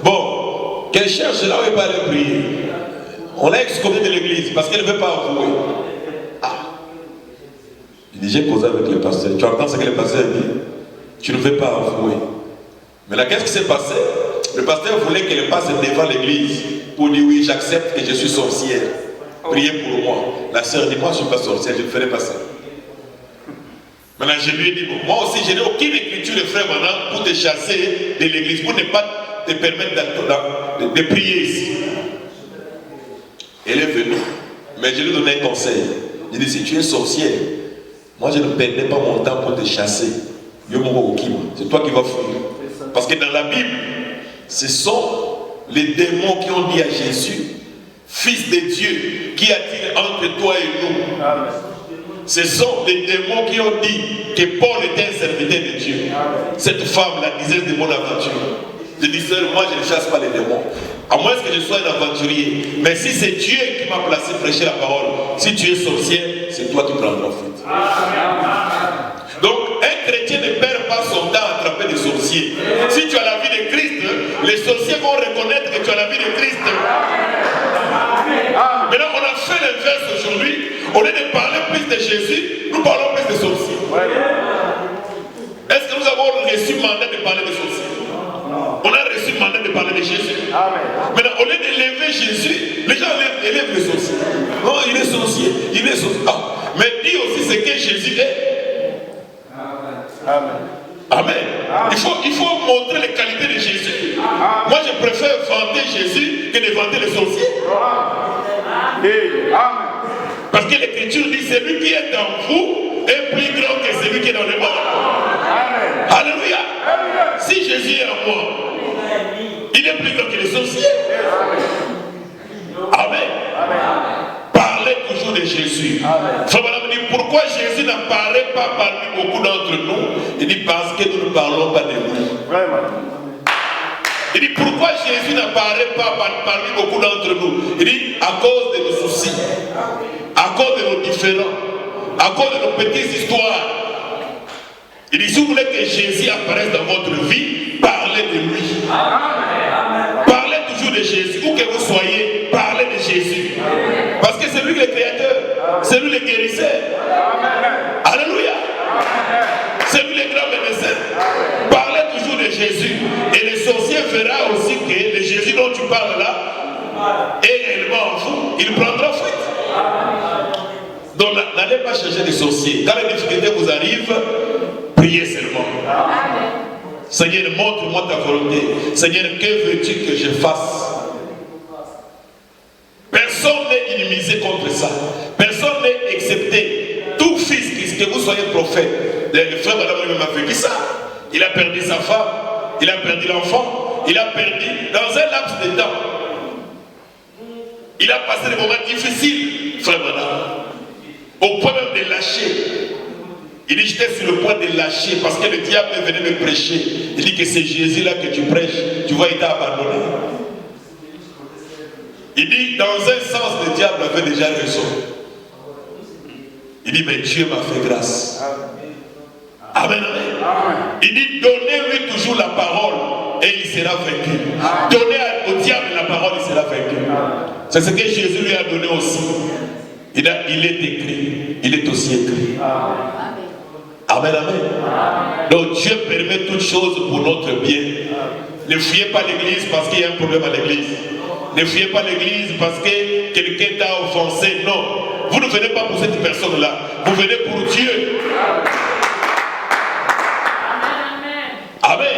Bon, qu'elle cherche là où elle va aller prier. On l'a excommunié de l'église parce qu'elle ne veut pas avouer. Ah. Il dit, j'ai causé avec le pasteur. Tu entends ce que le pasteur dit? Tu ne veux pas avouer. Maintenant qu'est-ce qui s'est passé? Le pasteur voulait qu'elle passe devant l'église pour dire oui, j'accepte que je suis sorcière. Priez pour moi. La sœur dit, moi je ne suis pas sorcière, je ne ferai pas ça. Maintenant je lui ai dit, bon, moi aussi je n'ai aucune écriture de frère maintenant pour te chasser de l'église, pour ne pas te permettre de prier ici. Elle est venue, mais je lui ai donné un conseil. Je lui ai dit, si tu es sorcière, moi je ne perdrai pas mon temps pour te chasser. C'est toi qui vas fuir. Parce que dans la Bible, ce sont les démons qui ont dit à Jésus, Fils de Dieu, qui a-t-il entre toi et nous? Amen. Ce sont les démons qui ont dit que Paul était un serviteur de Dieu. Amen. Cette femme-là disait de mon aventure. Je dis, moi je ne chasse pas les démons. À moins que je sois un aventurier. Mais si c'est Dieu qui m'a placé prêcher la parole, si tu es sorcière, c'est toi qui prendras fuite. Donc, un chrétien ne perd pas son temps à attraper des sorciers. Si tu as la vie de Christ, les sorciers vont reconnaître que tu as la vie de Christ. Maintenant, on a fait l'inverse aujourd'hui. Au lieu de parler plus de Jésus, nous parlons plus de sorciers. Est-ce que nous avons reçu mandat de parler de sorciers? On a reçu mandat de parler de Jésus. Maintenant, au lieu d'élever Jésus, les gens élèvent les sorciers. Non, il est sorcier. Il est sorcier. Ah. Mais dis aussi ce que Jésus est. Amen. Amen. Il faut montrer les qualités de Jésus. Moi, je préfère vanter Jésus que de vanter les sorciers. Parce que l'Écriture dit, celui qui est en vous est plus grand que celui qui est dans le monde. Alléluia. Si Jésus est en moi, il est plus grand que les sorciers. Amen. Parlez toujours de Jésus. Frère Branham dit, pourquoi Jésus n'apparaît pas parmi beaucoup d'entre nous? Il dit, parce que nous ne parlons pas de lui. Il dit, pourquoi Jésus n'apparaît pas parmi beaucoup d'entre nous? Il dit, à cause de nos soucis, à cause de nos différends, à cause de nos petites histoires. Il dit, si vous voulez que Jésus apparaisse dans votre vie, parlez de lui. Parlez toujours de Jésus. Où que vous soyez, parlez de Jésus. Parce que c'est lui le créateur, c'est lui le guérisseur. Alléluia. C'est lui le grand médecin. Parlez toujours de Jésus. Et le sorcier verra aussi que le Jésus dont tu parles là est réellement en vous. Il prendra fuite. Donc n'allez pas chercher des sorciers. Quand les difficultés vous arrivent, priez seulement. Seigneur, montre-moi ta volonté. Seigneur, que veux-tu que je fasse? Personne n'est inimisé contre ça. Personne n'est excepté. Tout fils, que vous soyez prophète. Le frère Madame lui-même a vécu ça. Il a perdu sa femme, il a perdu l'enfant, il a perdu dans un laps de temps. Il a passé des moments difficiles, frère Madame, au point même de lâcher. Il dit, j'étais sur le point de lâcher parce que le diable venait me prêcher. Il dit que c'est Jésus là que tu prêches, tu vois, il t'a abandonné. Il dit, dans un sens, le diable avait déjà raison. Il dit, mais Dieu m'a fait grâce. Amen, amen. Il dit, donnez-lui toujours la parole et il sera vaincu. Donnez au diable la parole, il sera vaincu. C'est ce que Jésus lui a donné aussi. Il est écrit, il est aussi écrit. Amen, amen. Donc Dieu permet toutes choses pour notre bien. Ne fuyez pas l'église parce qu'il y a un problème à l'église. Ne fuyez pas l'église parce que quelqu'un t'a offensé. Non. Vous ne venez pas pour cette personne-là. Vous venez pour Dieu. Amen.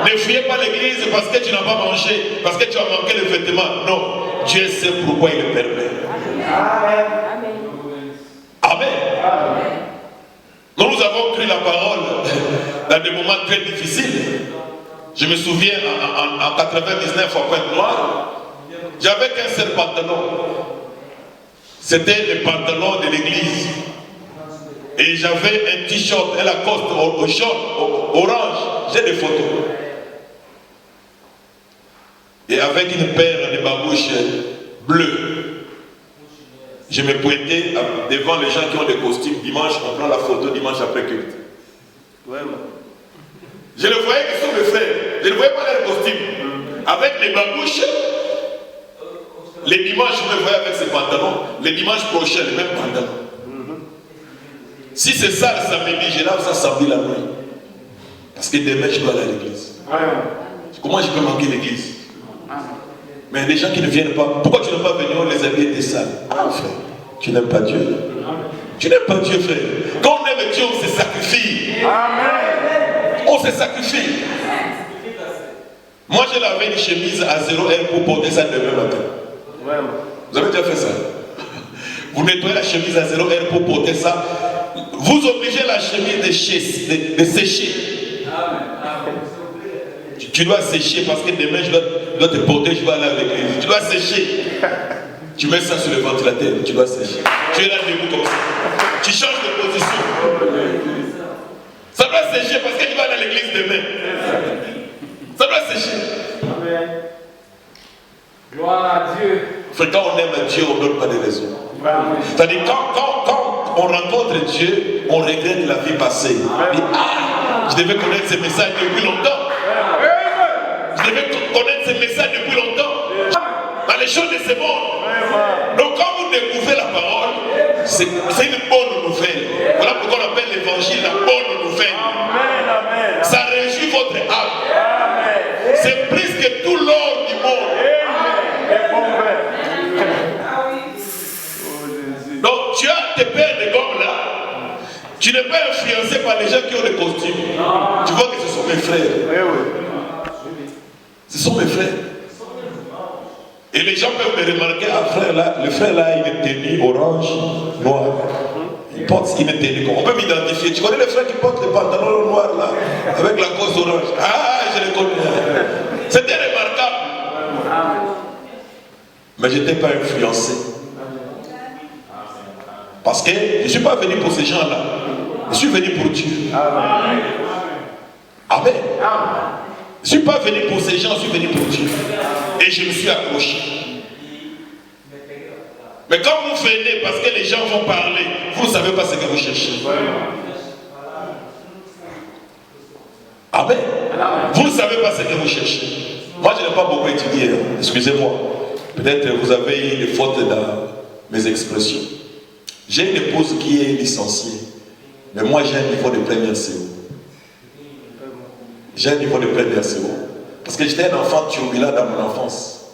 Ne fuyez pas l'église parce que tu n'as pas mangé, parce que tu as manqué le vêtement. Non. Dieu sait pourquoi il le permet. Amen. Nous avons pris la parole dans des moments très difficiles. Je me souviens en 99 à Pointe-Noire, j'avais qu'un seul pantalon. C'était le pantalon de l'église. Et j'avais un t-shirt, un Lacoste au jaune, orange. J'ai des photos. Et avec une paire de babouches bleues. Je me pointais devant les gens qui ont des costumes. Dimanche, on prend la photo dimanche après culte. Je le voyais que sont mes frères. Je ne voyais pas leur costume. Avec les babouches, les dimanches, je me voyais avec ces pantalons. Les dimanches prochains, les mêmes pantalons. Si c'est ça le samedi, je lave ça samedi la nuit. Parce que demain, je dois aller à l'église. Comment je peux manquer l'église? Mais des gens qui ne viennent pas. Pourquoi tu n'es pas venu? On les habille des salles. Ah, frère, tu n'aimes pas Dieu? Tu n'aimes pas Dieu, frère. Quand on aime Dieu, on se sacrifie. Amen. On se sacrifie. Moi, j'ai lavé une chemise à 0 R pour porter ça demain matin. Vous avez déjà fait ça? Vous nettoyez la chemise à 0 R pour porter ça. Vous obligez la chemise de sécher. Tu dois sécher parce que demain je dois te porter, je dois aller à l'église. Tu dois sécher. Tu mets ça sur le ventilateur, tu dois sécher. Tu es là debout comme ça. Tu changes de position. Ça doit sécher parce que tu vas aller à l'église demain. Ça doit sécher. Gloire à Dieu. Frère, quand on aime Dieu, on ne donne pas de raison. C'est-à-dire quand on rencontre Dieu, on regrette la vie passée. Et, je devais connaître ces messages depuis longtemps. Je devais connaître ces messages depuis longtemps. Dans les choses de ce monde. Donc quand vous découvrez la parole, c'est une bonne nouvelle. Voilà pourquoi on appelle l'évangile la bonne nouvelle. Ça réjouit votre âme. C'est plus que tout l'or du monde. Donc tu as tes paires de gommes là. Tu n'es pas influencé par les gens qui ont des costumes. Tu vois que ce sont mes frères. Ce sont mes frères. Et les gens peuvent me remarquer, ah frère là, le frère là, il est tenu orange, noir. Il porte une tenue. On peut m'identifier. Tu connais les frères qui portent les pantalons noirs là, avec la cause orange. Ah, je les connais. C'était remarquable. Mais je n'étais pas influencé. Parce que je ne suis pas venu pour ces gens-là. Je suis venu pour Dieu. Amen. Je ne suis pas venu pour ces gens, je suis venu pour Dieu. Et je me suis accroché. Mais quand vous venez parce que les gens vont parler, vous ne savez pas ce que vous cherchez. Amen. Vous ne savez pas ce que vous cherchez. Moi, je n'ai pas beaucoup étudié. Excusez-moi. Peut-être que vous avez eu des fautes dans mes expressions. J'ai une épouse qui est licenciée. Mais moi, j'ai un niveau de première CO. J'ai un niveau de première CO. Parce que j'étais un enfant turbulent dans mon enfance.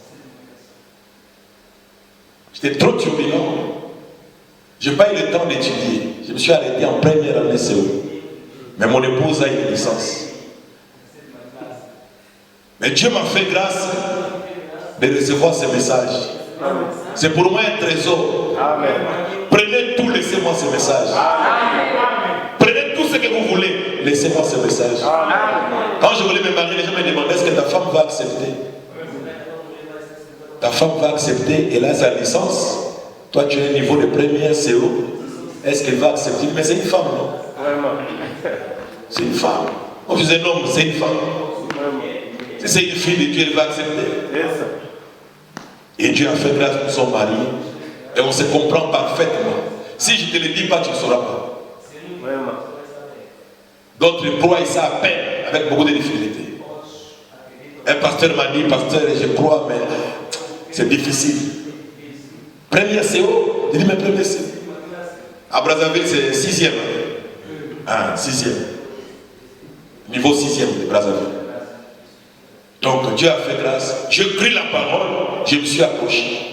J'étais trop turbulent. Je n'ai pas eu le temps d'étudier. Je me suis arrêté en première année CO. Mais mon épouse a une licence. Mais Dieu m'a fait grâce de recevoir ce message. C'est pour moi un trésor. Amen. Prenez tout, laissez-moi ce message. Amen. Prenez tout ce que vous voulez, laissez-moi ce message. Amen. Quand je voulais me marier, les gens me demandaient est-ce que ta femme va accepter? Ta femme va accepter, elle a sa licence. Toi, tu as un niveau de première CO. Est-ce qu'elle va accepter? Mais c'est une femme, non? C'est une femme. Quand je dis un homme, c'est une femme. Si c'est une fille de Dieu, elle va accepter. Et Dieu a fait grâce pour son mari. Et on se comprend parfaitement. Si je ne te le dis pas, tu ne sauras pas. D'autres croient ça à peine, avec beaucoup de difficultés. Un pasteur m'a dit, pasteur, je crois, mais c'est difficile. Première CO, je dis, mais première CO. À Brazzaville, c'est 6e. Ah, 6e. Niveau 6e de Brazzaville. Donc Dieu a fait grâce. Je crie la parole, je me suis accroché.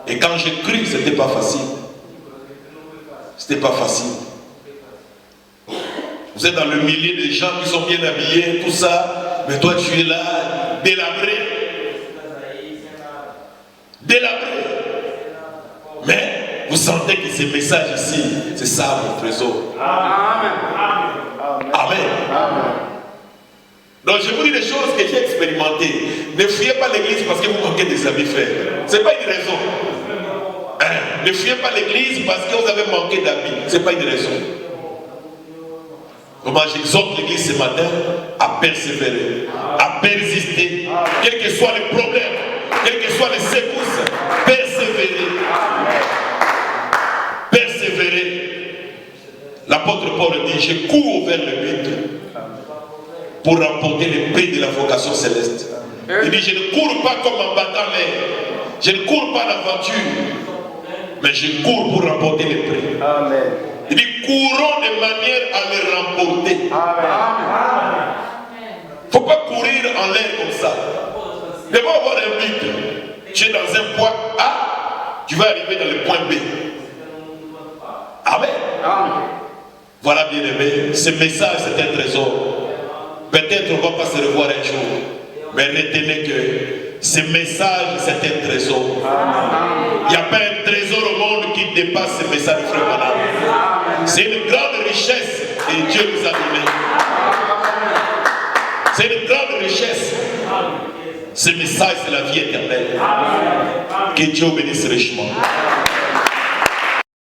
Et quand j'ai cru, ce n'était pas facile. C'était pas facile. Vous êtes dans le milieu des gens qui sont bien habillés, tout ça, mais toi tu es là, délabré. Délabré. Mais vous sentez que ce message ici, c'est ça mon trésor. Amen. Amen. Amen. Donc je vous dis des choses que j'ai expérimentées. Ne fuyez pas l'église parce que vous manquez des amis frères. Ce n'est pas une raison. Ne fuyez pas l'église parce que vous avez manqué d'amis. Ce n'est pas une raison. Moi j'exhorte l'église ce matin à persévérer, à persister, quels que soient les problèmes, quelles que soient les secousses, persévérer. Persévérer. L'apôtre Paul dit, je cours vers le but pour remporter le prix de la vocation céleste. Il dit, je ne cours pas comme en battant l'air. Je ne cours pas l'aventure. Mais je cours pour remporter le prix. Amen. Il dit, courons de manière à le remporter. Il ne faut pas courir en l'air comme ça. Il faut avoir un but. Tu es dans un point A, tu vas arriver dans le point B. Amen. Voilà, bien aimé, ce message c'est un trésor. Peut-être on ne va pas se revoir un jour, mais retenez que ce message c'est un trésor. Il n'y a pas un trésor au monde qui dépasse ce message, frère madame. C'est une grande richesse et Dieu nous a donné. C'est une grande richesse. Ce message c'est la vie éternelle. Que Dieu bénisse richement.